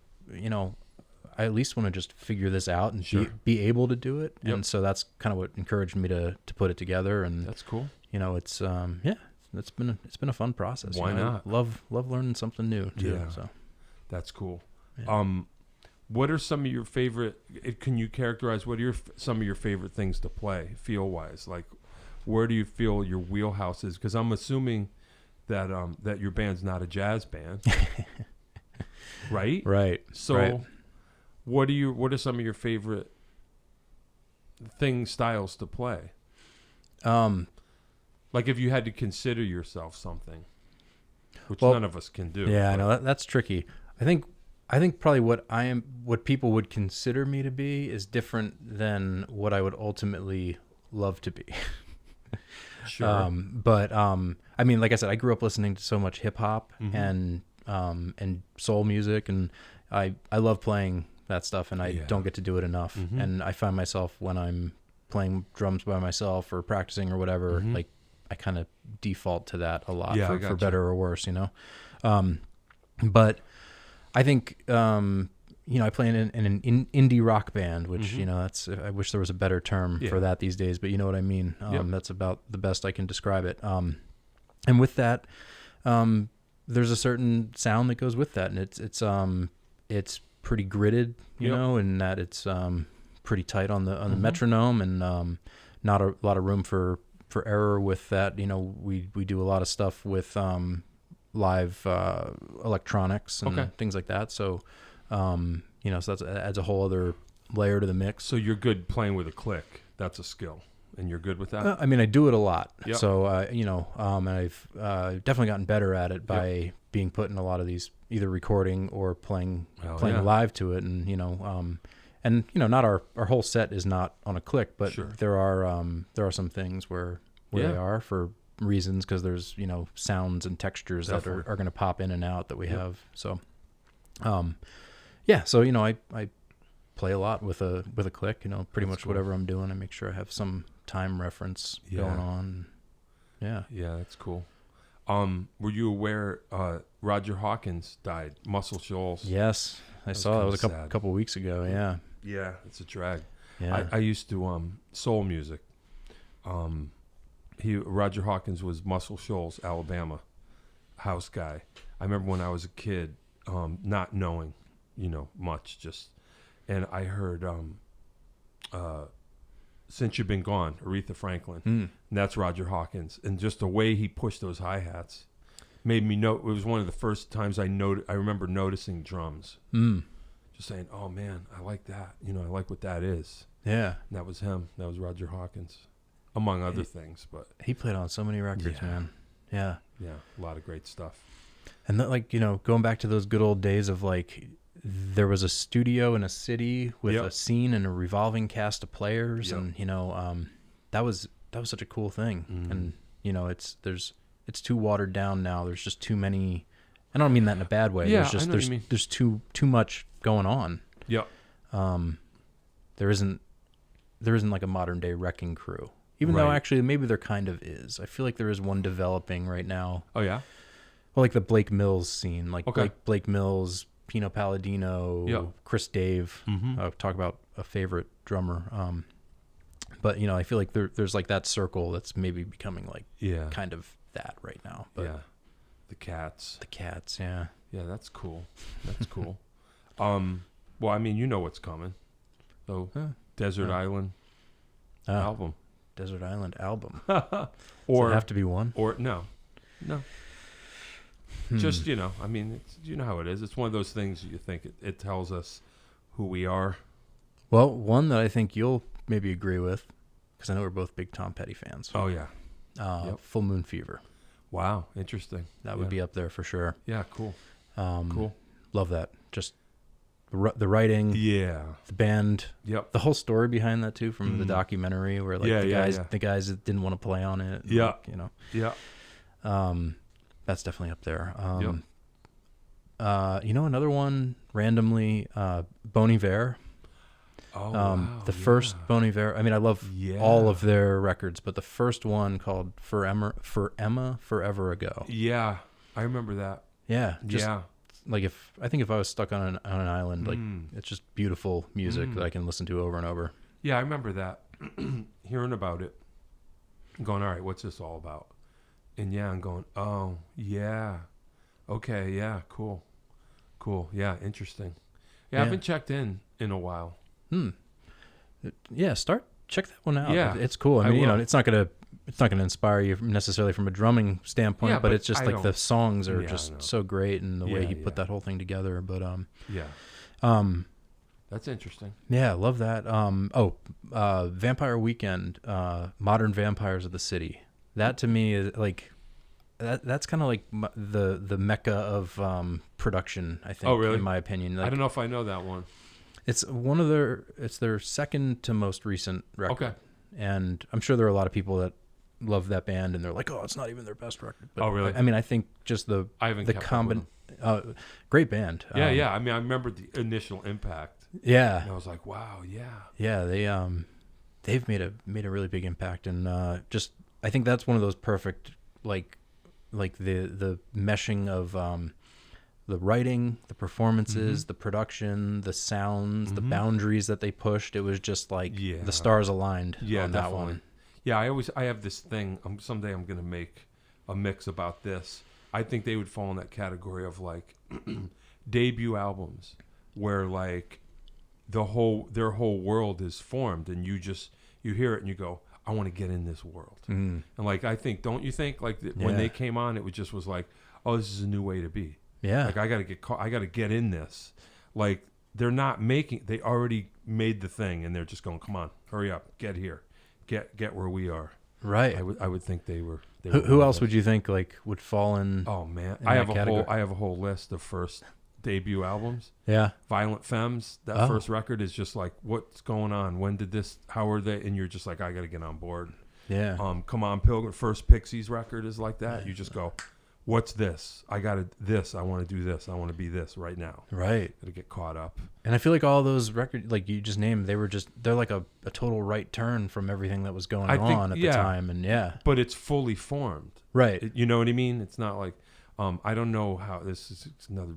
S2: I at least want to just figure this out and
S1: Sure.
S2: be able to do it.
S1: Yep.
S2: And so that's kind of what encouraged me to put it together. And
S1: That's cool.
S2: it's it's been a fun process.
S1: Why not?
S2: I love learning something new too.
S1: Yeah.
S2: So
S1: That's cool.
S2: Yeah.
S1: What are some of your favorite? Can you characterize what are some of your favorite things to play, feel wise? Like, where do you feel your wheelhouse is? Because I'm assuming that that your band's not a jazz band, right?
S2: Right.
S1: So,
S2: right.
S1: what are some of your favorite styles to play? Like if you had to consider yourself something, which none of us can do.
S2: Yeah, I know that's tricky. I think probably what people would consider me to be is different than what I would ultimately love to be.
S1: Sure.
S2: But I mean, like I said, I grew up listening to so much hip hop and soul music, and I love playing that stuff, and I don't get to do it enough. And I find myself when I'm playing drums by myself or practicing or whatever, like I kind of default to that a lot for better or worse, But I think, I play in an indie rock band, which, I wish there was a better term for that these days, but you know what I mean? That's about the best I can describe it. And with that, there's a certain sound that goes with that. And it's pretty gritted, and that it's, pretty tight on the metronome, and, not a lot of room for error with that. We do a lot of stuff with, live electronics and things like that. So, so that adds a whole other layer to the mix.
S1: So you're good playing with a click. That's a skill, and you're good with that.
S2: I mean, I do it a lot.
S1: Yep.
S2: So, and I've definitely gotten better at it by being put in a lot of these, either recording or playing live to it, and not our whole set is not on a click, but there are some things where they are for reasons, because there's sounds and textures that are going to pop in and out that we have. So I play a lot with a click, pretty much whatever I'm doing. I make sure I have some time reference going on. Yeah
S1: that's cool. Were you aware Roger Hawkins died, Muscle Shoals?
S2: Yes, I saw. That was a couple weeks ago.
S1: Yeah, it's a drag.
S2: Yeah.
S1: I used to soul music. Roger Hawkins was Muscle Shoals, Alabama, house guy. I remember when I was a kid, not knowing, much, and I heard Since You've Been Gone, Aretha Franklin, and that's Roger Hawkins, and just the way he pushed those hi-hats made me know. It was one of the first times I remember noticing drums, just saying, "Oh man, I like that. I like what that is."
S2: Yeah,
S1: and that was him. That was Roger Hawkins, among other things. But
S2: he played on so many records, man. Yeah,
S1: a lot of great stuff.
S2: And that, going back to those good old days of there was a studio in a city with a scene and a revolving cast of players, and that was such a cool thing. And it's too watered down now. There's just too many. I don't mean that in a bad way.
S1: Yeah,
S2: there's too much going on.
S1: Yeah.
S2: There isn't like a modern day Wrecking Crew. Even though actually maybe there kind of is. I feel like there is one developing right now.
S1: Oh yeah.
S2: Well, like the Blake Mills scene, Blake Mills, Pino Palladino, Chris Dave. Talk about a favorite drummer. But I feel like there's like that circle that's maybe becoming kind of that right now. But
S1: the Cats.
S2: Yeah.
S1: Yeah, that's cool. That's cool. Well, I mean, what's coming. So Desert Island album.
S2: Desert Island album.
S1: Or
S2: does it have to be one?
S1: Or no. Just I mean, how it is. It's one of those things you think it tells us who we are.
S2: Well, one that I think you'll maybe agree with, because I know we're both big Tom Petty fans.
S1: Oh yeah.
S2: Full Moon Fever.
S1: Wow, interesting.
S2: That would be up there for sure.
S1: Yeah, cool. Cool.
S2: Love that. Just the writing.
S1: Yeah.
S2: The band.
S1: Yep.
S2: The whole story behind that too, from the documentary, where the guys that didn't want to play on it.
S1: Yeah.
S2: Yeah. That's definitely up there. Another one randomly, Bon Iver.
S1: Oh, wow,
S2: the first Bon Iver. I mean, I love all of their records, but the first one called For Emma, Forever Ago.
S1: Yeah, I remember that.
S2: Yeah, like if I was stuck on an island, like it's just beautiful music that I can listen to over and over.
S1: Yeah, I remember that. Hearing about it, going, all right, what's this all about? And yeah, I'm going, oh yeah, okay, yeah, cool, yeah, interesting. Yeah, I haven't checked in a while.
S2: Yeah, check that one out.
S1: Yeah,
S2: it's cool. I mean,
S1: will.
S2: It's not gonna inspire you necessarily from a drumming standpoint, but it's just like the songs are just so great, and the way he put that whole thing together. But
S1: that's interesting.
S2: Yeah, I love that. Vampire Weekend, Modern Vampires of the City. That to me is like that's kind of like the mecca of production, I think.
S1: Oh, really?
S2: In my opinion, like,
S1: I don't know if I know that one.
S2: It's their second to most recent record.
S1: Okay.
S2: And I'm sure there are a lot of people that love that band and they're like, oh, it's not even their best record. But
S1: oh, really?
S2: I mean, I think just the great band.
S1: Yeah. I mean, I remember the initial impact.
S2: Yeah.
S1: And I was like, wow, yeah.
S2: Yeah, they've made a really big impact, and just I think that's one of those perfect like the meshing of the writing, the performances, the production, the sounds, the boundaries that they pushed. It was just like the stars aligned on that
S1: definitely.
S2: one.
S1: Yeah, I have this thing. Someday I'm going to make a mix about this. I think they would fall in that category of like debut albums where like their whole world is formed, and you hear it and you go, I want to get in this world. And like, I think, don't you think like when they came on, it was like, oh, this is a new way to be.
S2: Yeah.
S1: Like I got to get in this. Like they already made the thing, and they're just going, come on, hurry up, get here, get where we are.
S2: Right.
S1: I would think they were.
S2: Who else would you think like would fall in?
S1: Oh man, I have a whole list of first debut albums.
S2: Yeah.
S1: Violent Femmes. That first record is just like, what's going on? When did this? How are they? And you're just like, I got to get on board.
S2: Yeah.
S1: Come on, Pilgrim. First Pixies record is like that. You just go, what's this? I want to do this. I want to be this right now.
S2: Right.
S1: Got to get caught up.
S2: And I feel like all those records, like you just named, they're like a total right turn from everything that was going on at the time. And
S1: but it's fully formed.
S2: Right.
S1: You know what I mean? It's not like, I don't know how this is. It's another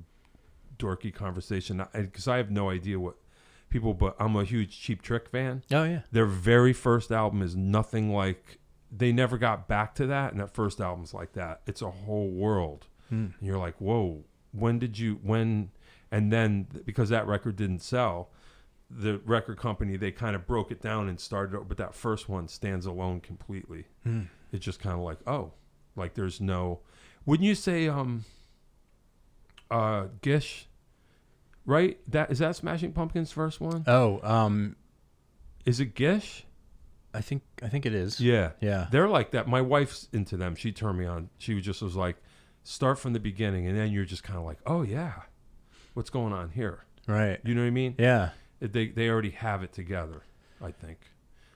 S1: dorky conversation because I have no idea what people, but I'm a huge Cheap Trick fan.
S2: Oh yeah.
S1: Their very first album is nothing like, they never got back to that, and that first album's like that. It's a whole world. And you're like, whoa, when and then because that record didn't sell, the record company, they kind of broke it down and started over, but that first one stands alone completely. It's just kind of like, oh, like there's no, wouldn't you say Gish, right? Is that Smashing Pumpkins' first one?
S2: Oh,
S1: is it Gish?
S2: I think it is.
S1: Yeah.
S2: Yeah.
S1: They're like that. My wife's into them. She turned me on. She was like, start from the beginning, and then you're just kind of like, oh yeah, what's going on here?
S2: Right.
S1: You know what I mean?
S2: Yeah.
S1: They already have it together, I think.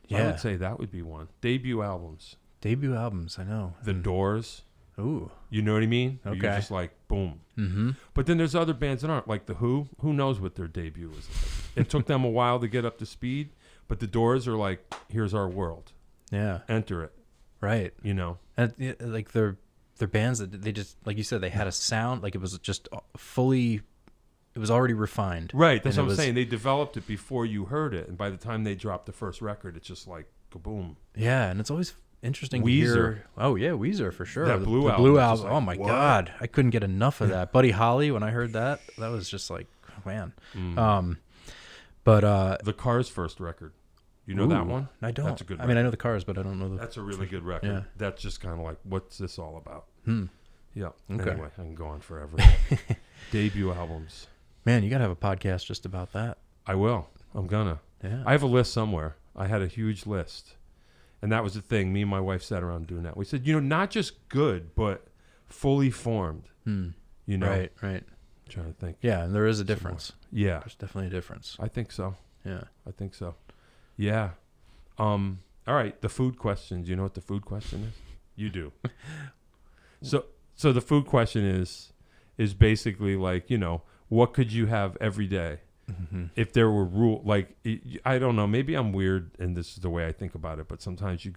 S1: So
S2: Yeah.
S1: I would say that would be one. Debut albums.
S2: I know.
S1: The Doors.
S2: Ooh.
S1: You know what I mean?
S2: Okay.
S1: You're just like, boom.
S2: Mm-hmm.
S1: But then there's other bands that aren't, like The Who. Who knows what their debut was like? It took them a while to get up to speed, but the Doors are like, here's our world.
S2: Yeah.
S1: Enter it.
S2: Right.
S1: You know?
S2: And like they're bands that they just, like you said, they had a sound, like it was just fully, it was already refined.
S1: Right. That's what I'm saying. They developed it before you heard it. And by the time they dropped the first record, it's just like, kaboom.
S2: Yeah. And it's always interesting
S1: Weezer.
S2: to hear. Oh yeah, Weezer for sure.
S1: That
S2: the
S1: Blue album.
S2: Blue album.
S1: Like,
S2: oh my
S1: what?
S2: God, I couldn't get enough of that. Buddy Holly, when I heard that was just like, man. But
S1: the Cars' first record. You know that one?
S2: I don't.
S1: That's a good record.
S2: I mean, I know the Cars, but I don't know the.
S1: That's a really good record.
S2: Yeah.
S1: That's just kind of like, what's this all about? Yeah.
S2: Okay.
S1: Anyway, I can go on forever. Debut albums.
S2: Man, you got to have a podcast just about that.
S1: I will. I'm gonna.
S2: Yeah.
S1: I have a list somewhere. I had a huge list. And that was the thing. Me and my wife sat around doing that. We said, not just good, but fully formed. You know?
S2: Right.
S1: I'm trying to think.
S2: Yeah, and there is a difference.
S1: Yeah.
S2: There's definitely a difference.
S1: I think so.
S2: Yeah.
S1: I think so. Yeah. All right. The food questions. You know what the food question is? You do. So the food question is basically like, what could you have every day? If there were I don't know, maybe I'm weird and this is the way I think about it, but sometimes you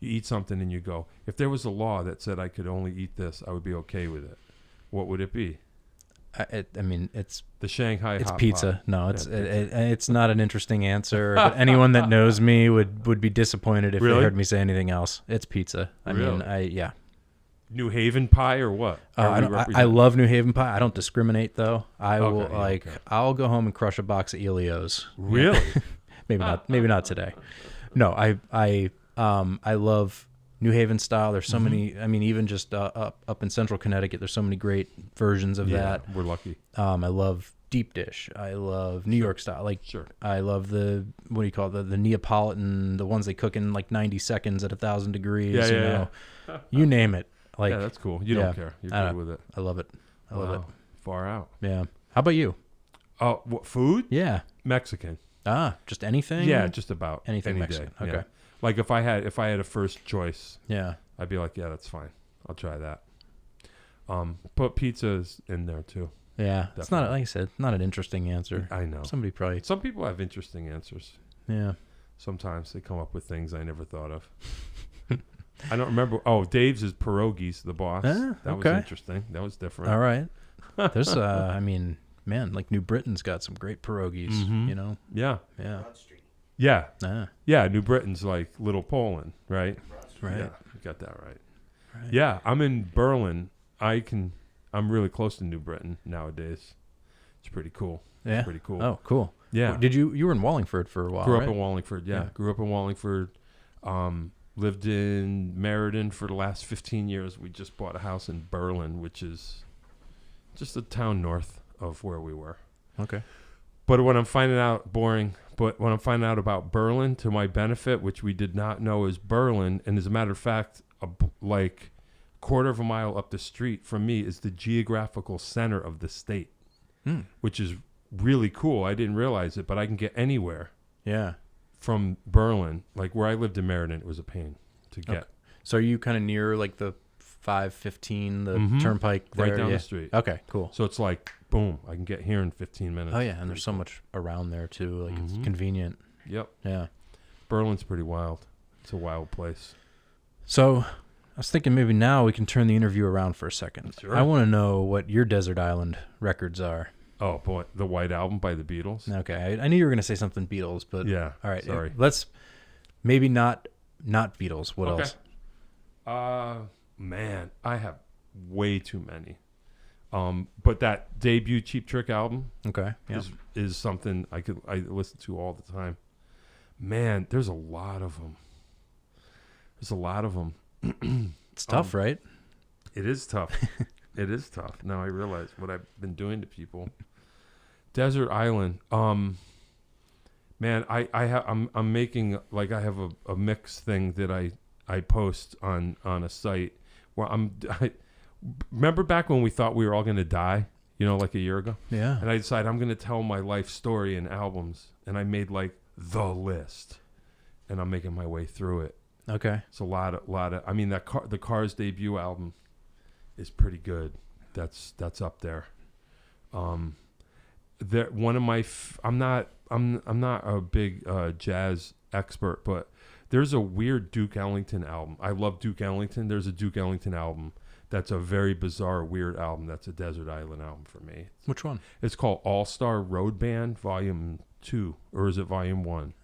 S1: eat something and you go, if there was a law that said I could only eat this, I would be okay with it. What would it be?
S2: I mean, it's
S1: The Shanghai hot
S2: pizza.
S1: pot.
S2: No, it's not an interesting answer. But anyone that knows me would be disappointed if they heard me say anything else. It's pizza. I mean, yeah.
S1: New Haven pie or what?
S2: I love New Haven pie. I don't discriminate though. I'll go home and crush a box of Elio's.
S1: Really?
S2: Maybe not today. No, I love New Haven style. There's so many. I mean, even just up in Central Connecticut, there's so many great versions of that.
S1: We're lucky.
S2: I love deep dish. I love New York style. I love the the Neapolitan, the ones they cook in like 90 seconds at 1,000 degrees. You name it. Like,
S1: yeah, that's cool. You don't care. You're good with it.
S2: I love it. I love it.
S1: Far out.
S2: Yeah. How about you?
S1: Oh, what food?
S2: Yeah.
S1: Mexican.
S2: Just anything?
S1: Yeah, just about
S2: anything
S1: any
S2: Mexican.
S1: Day.
S2: Okay.
S1: Yeah. Like if I had a first choice,
S2: I'd
S1: be like, yeah, that's fine. I'll try that. Put pizza's in there too.
S2: Yeah.
S1: Definitely.
S2: It's not, like I said, not an interesting answer.
S1: I know.
S2: Some people
S1: have interesting answers.
S2: Yeah.
S1: Sometimes they come up with things I never thought of. I don't remember. Oh, Dave's is pierogies, the boss. That was interesting. That was different.
S2: All right. There's, I mean, man, like New Britain's got some great pierogies, you know?
S1: Yeah.
S2: Yeah.
S1: Yeah. Yeah, New Britain's like Little Poland, right?
S2: Right.
S1: Yeah, you got that right. Yeah, I'm in Berlin. I'm really close to New Britain nowadays. It's pretty cool.
S2: Yeah.
S1: It's pretty cool.
S2: Oh, cool.
S1: Yeah.
S2: You were in Wallingford for a while,
S1: Grew up
S2: right?
S1: in Wallingford, yeah. Grew up in Wallingford. Lived in Meriden for the last 15 years. We just bought a house in Berlin, which is just a town north of where we were.
S2: Okay.
S1: But when I'm finding out about Berlin, to my benefit, which we did not know is Berlin, and as a matter of fact, like quarter of a mile up the street from me is the geographical center of the state, which is really cool. I didn't realize it, but I can get anywhere.
S2: Yeah.
S1: From Berlin, like where I lived in Meriden, it was a pain to get.
S2: Okay. So are you kind of near like the 515, the turnpike there?
S1: Right down the street.
S2: Okay, cool.
S1: So it's like, boom, I can get here in 15 minutes.
S2: Oh, yeah, and there's so much around there, too. Like, it's convenient.
S1: Yep.
S2: Yeah.
S1: Berlin's pretty wild. It's a wild place.
S2: So I was thinking maybe now we can turn the interview around for a second.
S1: Sure.
S2: I want to know what your Desert Island records are.
S1: Oh, boy. The White Album by the Beatles.
S2: Okay. I knew you were going to say something Beatles, but...
S1: Yeah.
S2: All right.
S1: Sorry.
S2: Let's... Maybe not Beatles. What else?
S1: Man, I have way too many. But that debut Cheap Trick album is something I listen to all the time. Man, there's a lot of them.
S2: It's tough, right?
S1: It is tough. It is tough. Now I realize what I've been doing to people. Desert Island. Man, I'm making, like, I have a mix thing that I post on a site where I remember back when we thought we were all going to die, like a year ago?
S2: Yeah.
S1: And I decided I'm going to tell my life story in albums. And I made like the list. And I'm making my way through it.
S2: Okay.
S1: It's a lot of, I mean, the Cars debut album is pretty good. That's up there. One of my, I'm not a big jazz expert, but there's a weird Duke Ellington album. I love Duke Ellington. There's a Duke Ellington album that's a very bizarre, weird album. That's a Desert Island album for me.
S2: Which one?
S1: It's called All Star Road Band Volume 2, or is it Volume 1?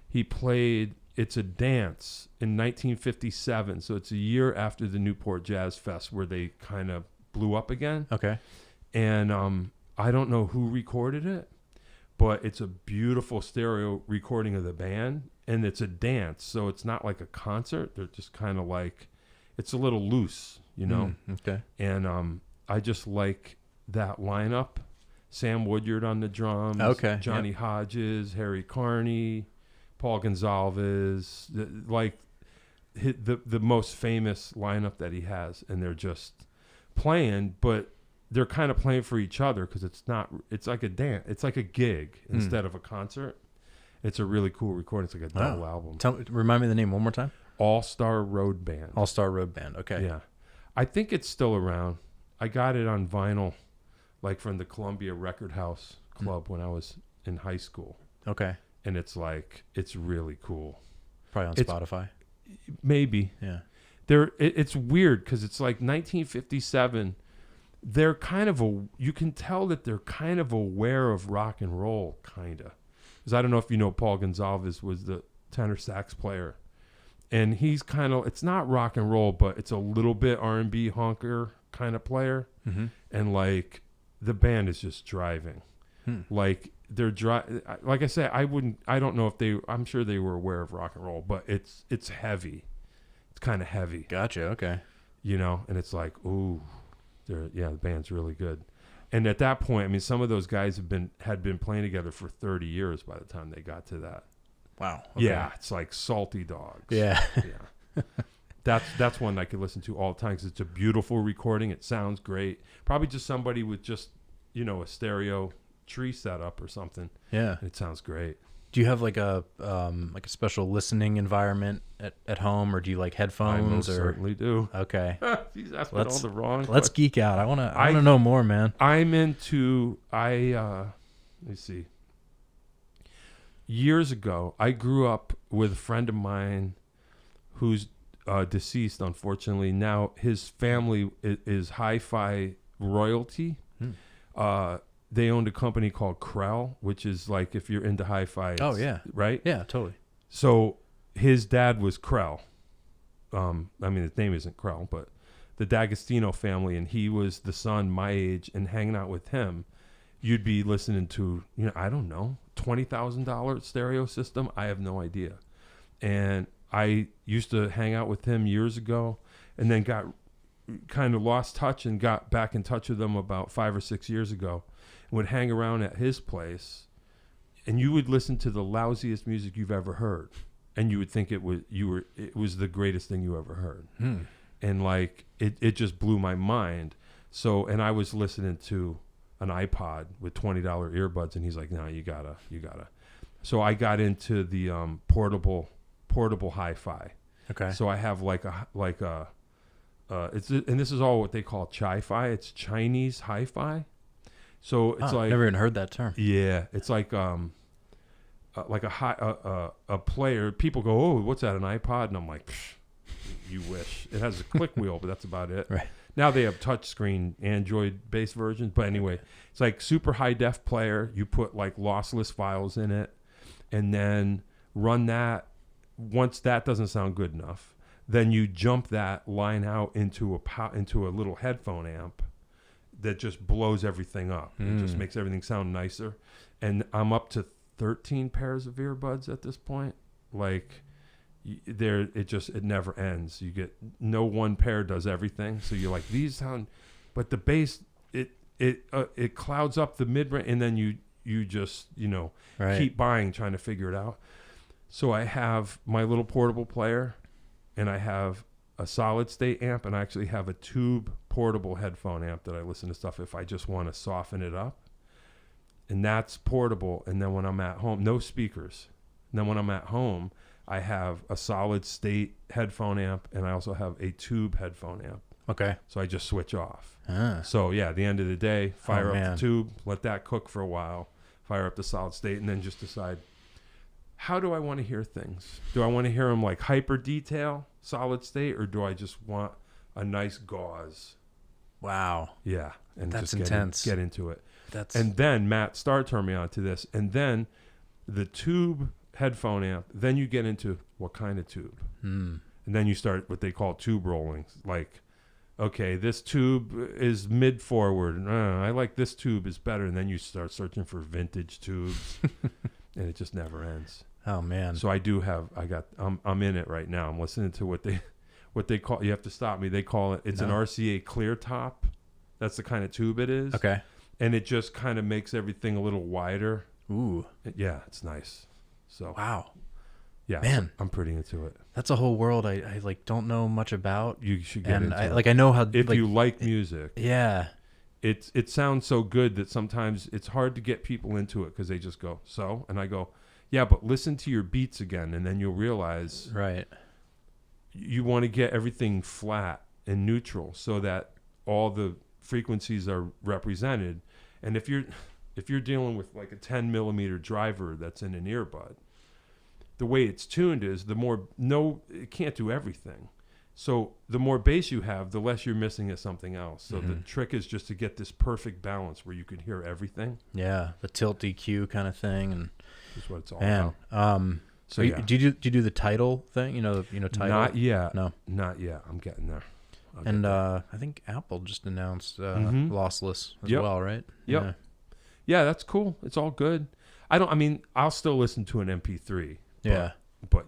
S1: He played It's a Dance in 1957, so it's a year after the Newport Jazz Fest where they kind of blew up again.
S2: Okay.
S1: And I don't know who recorded it, but it's a beautiful stereo recording of the band, and it's a dance, so it's not like a concert. They're just kind of like, it's a little loose,
S2: Okay.
S1: And I just like that lineup. Sam Woodyard on the drums.
S2: Okay.
S1: Johnny Hodges, Harry Carney, Paul Gonsalves, the most famous lineup that he has, and they're just playing, but they're kind of playing for each other because it's like a dance. It's like a gig instead of a concert. It's a really cool recording. It's like a double album.
S2: Remind me the name one more time.
S1: All Star Road Band.
S2: All Star Road Band. Okay.
S1: Yeah. I think it's still around. I got it on vinyl, like from the Columbia Record House Club when I was in high school.
S2: Okay.
S1: And it's really cool.
S2: Probably on Spotify.
S1: Maybe.
S2: Yeah.
S1: It's weird because it's like 1957. they're kind of you can tell that they're kind of aware of rock and roll, kind of. Because I don't know if you know, Paul Gonzalez was the tenor sax player. And he's kind of, it's not rock and roll, but it's a little bit R&B honker kind of player.
S2: Mm-hmm.
S1: And like the band is just driving. Like they're like I said, I don't know if I'm sure they were aware of rock and roll, but it's heavy. It's kind of heavy.
S2: Gotcha. Okay.
S1: You know, and it's like, ooh, the band's really good. And at that point, I mean, some of those guys had been playing together for 30 years by the time they got to that.
S2: Wow. Okay.
S1: Yeah, it's like Salty Dogs.
S2: Yeah.
S1: Yeah. That's one I could listen to all the time because it's a beautiful recording. It sounds great. Probably just somebody with just, a stereo tree setup or something.
S2: Yeah.
S1: It sounds great.
S2: Do you have like a special listening environment at home, or do you like headphones?
S1: I most certainly do.
S2: Okay.
S1: Jeez, that's all the wrong.
S2: Let's geek out. I wanna know more, man.
S1: I'm into let me see. Years ago, I grew up with a friend of mine who's deceased, unfortunately. Now his family is hi-fi royalty. They owned a company called Krell, which is like if you're into hi-fi.
S2: Oh, yeah.
S1: Right?
S2: Yeah, totally.
S1: So his dad was Krell. I mean, his name isn't Krell, but the D'Agostino family, and he was the son my age, and hanging out with him, you'd be listening to, I don't know, $20,000 stereo system. I have no idea. And I used to hang out with him years ago, and then got kind of lost touch and got back in touch with him about 5 or 6 years ago. Would hang around at his place, and you would listen to the lousiest music you've ever heard, and you would think it was the greatest thing you ever heard. And like it just blew my mind. So, and I was listening to an iPod with $20 earbuds, and he's like, "No, you gotta." So I got into the portable hi-fi.
S2: Okay.
S1: So I have and this is all what they call chi-fi. It's Chinese hi-fi. So it's like,
S2: never even heard that term.
S1: Yeah, it's like a player. People go, "Oh, what's that? An iPod?" And I'm like, "You wish." It has a click wheel, but that's about it.
S2: Right.
S1: Now they have touchscreen Android-based versions, but anyway, it's like super high def player. You put like lossless files in it, and then run that. Once that doesn't sound good enough, then you jump that line out into a little headphone amp that just blows everything up. It just makes everything sound nicer. And I'm up to 13 pairs of earbuds at this point. Like it never ends. You get no one pair does everything. So you're like, these sound, but the bass, it clouds up the mid-range, and then you just,
S2: right.
S1: keep buying, trying to figure it out. So I have my little portable player, and I have a solid state amp, and I actually have a tube portable headphone amp that I listen to stuff if I just want to soften it up. And that's portable. And then when I'm at home, no speakers. And then when I'm at home, I have a solid state headphone amp, and I also have a tube headphone amp.
S2: Okay.
S1: So I just switch off.
S2: Ah.
S1: So yeah, at the end of the day, fire up
S2: man.
S1: the tube, let that cook for a while, fire up the solid state, and then just decide, how do I want to hear things? Do I want to hear them like hyper detail, solid state, or do I just want a nice gauze?
S2: Wow.
S1: Yeah. And
S2: that's
S1: just
S2: intense.
S1: Get into it.
S2: And
S1: then Matt Starr turned me on to this. And then the tube headphone amp, then you get into what kind of tube. And then you start what they call tube rolling. Like, okay, this tube is mid forward. I like this tube is better. And then you start searching for vintage tubes. And it just never ends.
S2: Oh man.
S1: So I'm in it right now. I'm listening to what they call, you have to stop me. They call it, it's an RCA clear top. That's the kind of tube it is.
S2: Okay.
S1: And it just kind of makes everything a little wider.
S2: Ooh.
S1: Yeah, it's nice. So
S2: wow.
S1: Yeah,
S2: man,
S1: so I'm pretty into it.
S2: That's a whole world I like don't know much about.
S1: You should get into it.
S2: Like I know how
S1: if you like music.
S2: Yeah.
S1: It sounds so good that sometimes it's hard to get people into it because they just go, so? And I go, yeah, but listen to your beats again, and then you'll realize
S2: right.
S1: You want to get everything flat and neutral so that all the frequencies are represented. And if you're dealing with like a 10 millimeter driver that's in an earbud, the way it's tuned is it can't do everything. So the more bass you have, the less you're missing at something else. So the trick is just to get this perfect balance where you can hear everything.
S2: Yeah, the tilt EQ kind of thing, and
S1: that's what it's all about.
S2: So did you do the title thing? You know, title.
S1: Not yet.
S2: No,
S1: not yet. I'm getting there.
S2: I think Apple just announced lossless as well, right?
S1: Yep. Yeah, that's cool. It's all good. I'll still listen to an MP3. But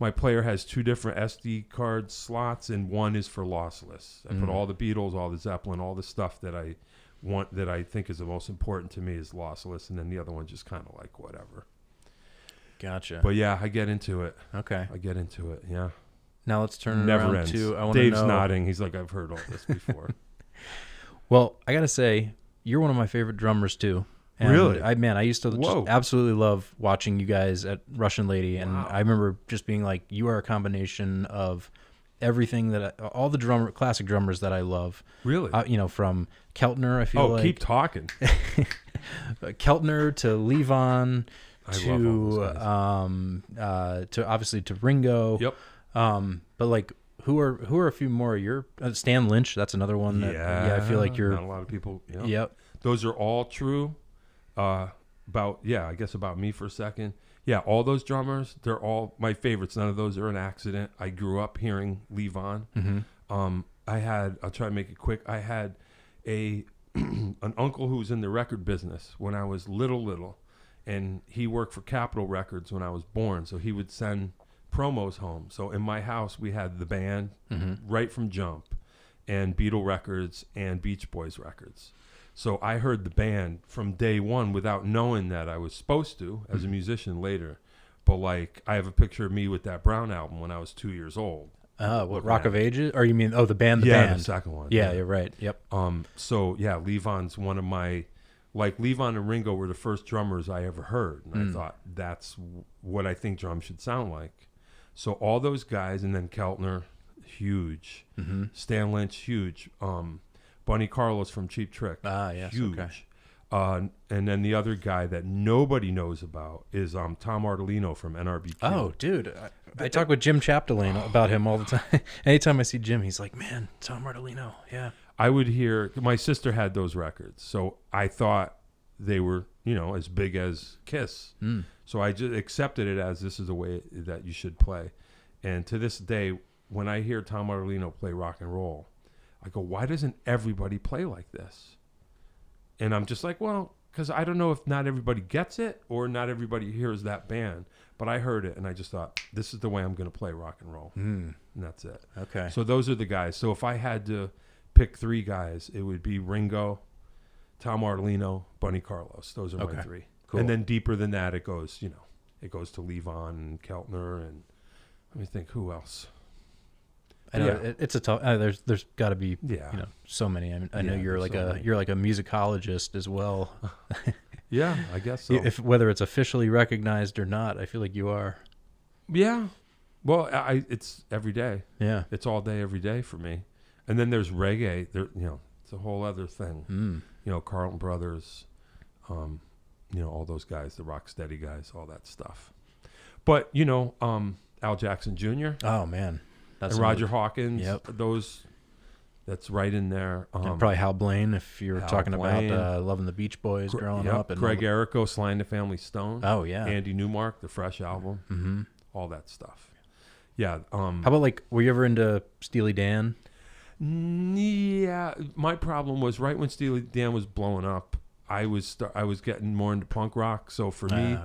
S1: my player has 2 different SD card slots, and one is for lossless. I put all the Beatles, all the Zeppelin, all the stuff that I want, that I think is the most important to me, is lossless, and then the other one just kind of like whatever.
S2: Gotcha.
S1: But yeah, I get into it.
S2: Okay.
S1: I get into it. Yeah.
S2: Now let's turn it
S1: Never
S2: around
S1: ends.
S2: to. I want to
S1: Dave's
S2: know.
S1: nodding. He's like, I've heard all this before.
S2: Well, I gotta say, you're one of my favorite drummers too. And
S1: really?
S2: I used to just absolutely love watching you guys at Russian Lady, and I remember just being like, you are a combination of everything all the classic drummers that I love.
S1: Really?
S2: From Keltner, I feel like.
S1: Oh, keep talking.
S2: Keltner to Levon
S1: to
S2: obviously to Ringo.
S1: Yep.
S2: But like, who are a few more? You're Stan Lynch. That's another one. I feel like you're
S1: not a lot of people. Yep.
S2: Yep.
S1: Those are all true. About me for a second. Yeah, all those drummers, they're all my favorites. None of those are an accident. I grew up hearing Levon. I'll try to make it quick. I had an uncle who was in the record business when I was little, and he worked for Capitol Records when I was born. So he would send promos home. So in my house, we had the band right from Jump, and Beatle records and Beach Boys records. So I heard the band from day one without knowing that I was supposed to as a musician later. But like, I have a picture of me with that Brown album when I was 2 years old.
S2: What, Rock of Ages? Or you mean, the band?
S1: Yeah, the second one.
S2: Yeah, you're right. Yep.
S1: So yeah, Levon's one of my, Levon and Ringo were the first drummers I ever heard. And I thought, that's what I think drums should sound like. So all those guys, and then Keltner, huge. Stan Lynch, huge. Bunny Carlos from Cheap Trick.
S2: Yes.
S1: Huge.
S2: Okay.
S1: And then the other guy that nobody knows about is Tom Artolino from NRBQ.
S2: Oh, dude. I talk with Jim Chapdelaine about him all the time. Anytime I see Jim, he's like, man, Tom Artolino. Yeah.
S1: I would hear, my sister had those records, so I thought they were, as big as Kiss. So I just accepted it as this is the way that you should play. And to this day, when I hear Tom Artolino play rock and roll, I go, why doesn't everybody play like this? And I'm just like, well, because I don't know if not everybody gets it or not everybody hears that band. But I heard it, and I just thought, this is the way I'm going to play rock and roll. And that's it.
S2: Okay.
S1: So those are the guys. So if I had to pick 3 guys, it would be Ringo, Tom Artolino, Bunny Carlos. Those are my 3.
S2: Cool.
S1: And then deeper than that, it goes, it goes to Levon and Keltner, and let me think, who else?
S2: I know it's a tough. There's got to be so many. I mean, I know you're like a musicologist as well.
S1: Yeah, I guess so.
S2: If whether it's officially recognized or not, I feel like you are.
S1: Yeah, well, it's every day.
S2: Yeah,
S1: it's all day, every day for me. And then there's reggae. It's a whole other thing. Carlton Brothers, all those guys, the Rocksteady guys, all that stuff. But Al Jackson Jr.
S2: Oh man.
S1: And Roger Hawkins,
S2: yep.
S1: That's right in there.
S2: And probably Hal Blaine, if you're talking about loving the Beach Boys growing up. And
S1: Greg Errico, Sly and the Family Stone.
S2: Oh, yeah.
S1: Andy Newmark, the Fresh album. All that stuff. Yeah.
S2: How about, were you ever into Steely Dan?
S1: Yeah. My problem was right when Steely Dan was blowing up, I was getting more into punk rock. So for me,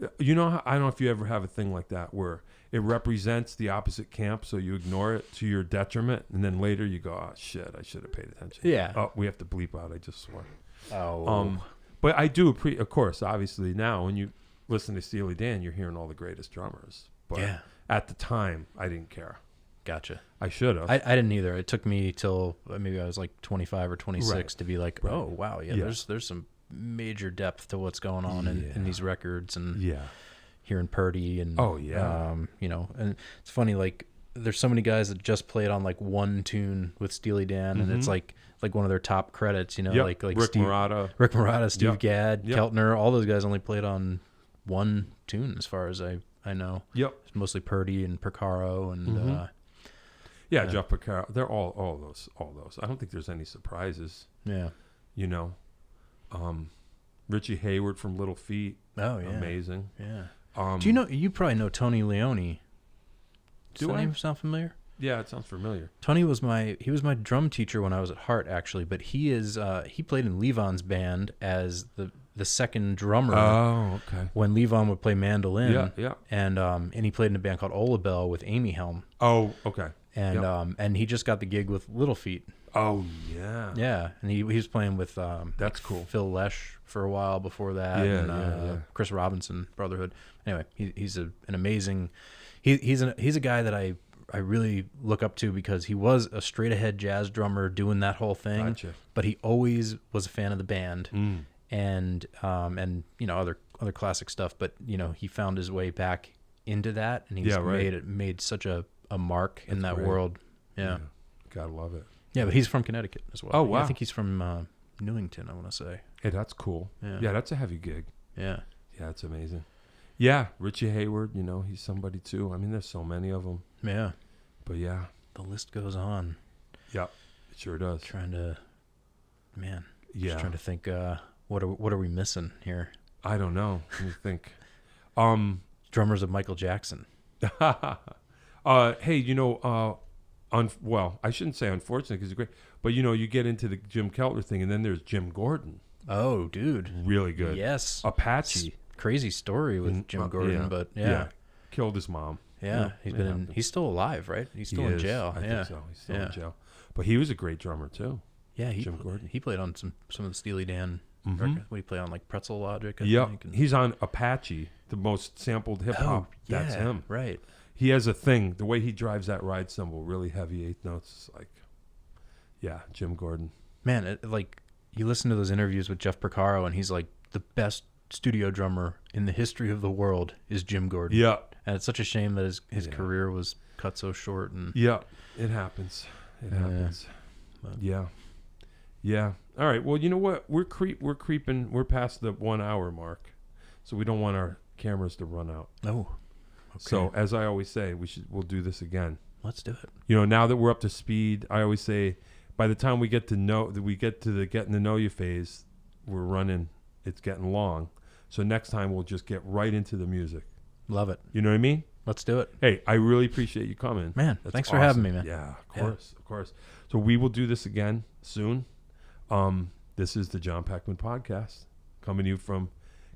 S1: I don't know if you ever have a thing like that where it represents the opposite camp, so you ignore it to your detriment, and then later you go, oh, shit, I should have paid attention.
S2: Yeah.
S1: Oh, we have to bleep out, I just swore.
S2: Oh.
S1: But I do, of course, obviously now, when you listen to Steely Dan, you're hearing all the greatest drummers. But at the time, I didn't care.
S2: Gotcha.
S1: I should have.
S2: I didn't either. It took me till maybe I was like 25 or 26 to be like, oh, wow, there's some major depth to what's going on in these records. And hearing Purdy and and it's funny, there's so many guys that just played on one tune with Steely Dan, and it's like one of their top credits, like
S1: Rick
S2: Moratta, Steve Gadd, Keltner, all those guys only played on one tune as far as I know.
S1: Yep.
S2: It's mostly Purdy and Porcaro and
S1: Yeah, Jeff Porcaro. They're all those. I don't think there's any surprises.
S2: Yeah.
S1: You know, Richie Hayward from Little Feat.
S2: Oh yeah,
S1: amazing.
S2: Yeah. Do you know? You probably know Tony Leone. Does that name sound familiar?
S1: Yeah, it sounds familiar.
S2: Tony was my drum teacher when I was at Hart, actually, but he played in Levon's band as the second drummer.
S1: Oh, okay.
S2: When Levon would play mandolin.
S1: Yeah, yeah.
S2: And he played in a band called Olabelle with Amy Helm.
S1: Oh, okay.
S2: And and he just got the gig with Little Feat.
S1: Oh, yeah.
S2: Yeah, and he was playing with
S1: that's cool.
S2: Phil Lesh for a while before that.
S1: Yeah,
S2: and, Chris Robinson, Brotherhood. Anyway, he's an amazing. He's a guy that I really look up to because he was a straight ahead jazz drummer doing that whole thing.
S1: Gotcha.
S2: But he always was a fan of the band and you know other classic stuff. But you know he found his way back into that, and he's made such a mark in that world. Yeah,
S1: gotta love it.
S2: Yeah, but he's from Connecticut as well.
S1: Oh wow,
S2: I think he's from Newington. I want to say.
S1: Hey, that's cool. Yeah, that's a heavy gig.
S2: Yeah,
S1: that's amazing. Yeah, Richie Hayward, you know, he's somebody too. I mean, there's so many of them.
S2: Yeah.
S1: But yeah.
S2: The list goes on.
S1: Yeah, it sure does.
S2: Just trying to think, what are we missing here?
S1: I don't know. Let me think.
S2: Drummers of Michael Jackson.
S1: Hey, you know, well, I shouldn't say unfortunate because he's great, but you know, you get into the Jim Keltner thing, and then there's Jim Gordon.
S2: Oh, dude.
S1: Really good.
S2: Yes.
S1: Apache.
S2: Crazy story with Jim Gordon, but
S1: killed his mom.
S2: Yeah, he's still alive, right? He's still in jail.
S1: I think so. He's still in jail. But he was a great drummer too.
S2: Yeah,
S1: Jim Gordon.
S2: He played on some of the Steely Dan records. What he played on, like Pretzel Logic, I think.
S1: He's on Apache, the most sampled hip hop. That's him.
S2: Right.
S1: He has a thing. The way he drives that ride cymbal, really heavy eighth notes, like, Jim Gordon.
S2: Man, like you listen to those interviews with Jeff Porcaro, and he's like, the best studio drummer in the history of the world is Jim Gordon.
S1: Yeah.
S2: And it's such a shame that his career was cut so short. And
S1: it happens. It happens. Yeah. All right. Well, you know what? We're creeping. We're past the 1 hour mark, so we don't want our cameras to run out.
S2: Oh. Okay.
S1: So as I always say, we'll do this again.
S2: Let's do it.
S1: You know, now that we're up to speed, I always say, by the time we get to the getting to know you phase, we're running. It's getting long. So next time we'll just get right into the music.
S2: Love it.
S1: You know what I mean?
S2: Let's do it.
S1: Hey, I really appreciate you coming.
S2: Man, thanks for having me, man.
S1: Yeah, of course. So we will do this again soon. This is the John Peckman Podcast, coming to you from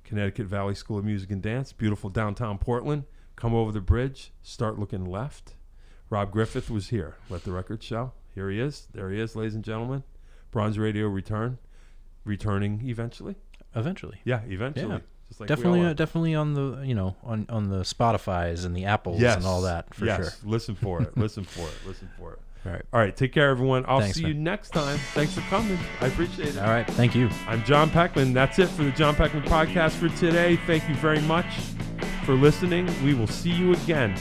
S1: Connecticut Valley School of Music and Dance, beautiful downtown Portland. Come over the bridge, start looking left. Rob Griffith was here. Let the record show. Here he is. There he is, ladies and gentlemen. Bronze Radio returning eventually.
S2: Eventually.
S1: Yeah, eventually.
S2: Yeah.
S1: Just like
S2: definitely on the on the Spotifys and the Apples and all that for sure.
S1: Listen for it. Listen for it.
S2: All
S1: right. Take care, everyone. I'll
S2: Thanks,
S1: see you next time. Thanks for coming. I appreciate it.
S2: All right. Thank you.
S1: I'm John Peckman. That's it for the John Peckman Podcast for today. Thank you very much for listening. We will see you again.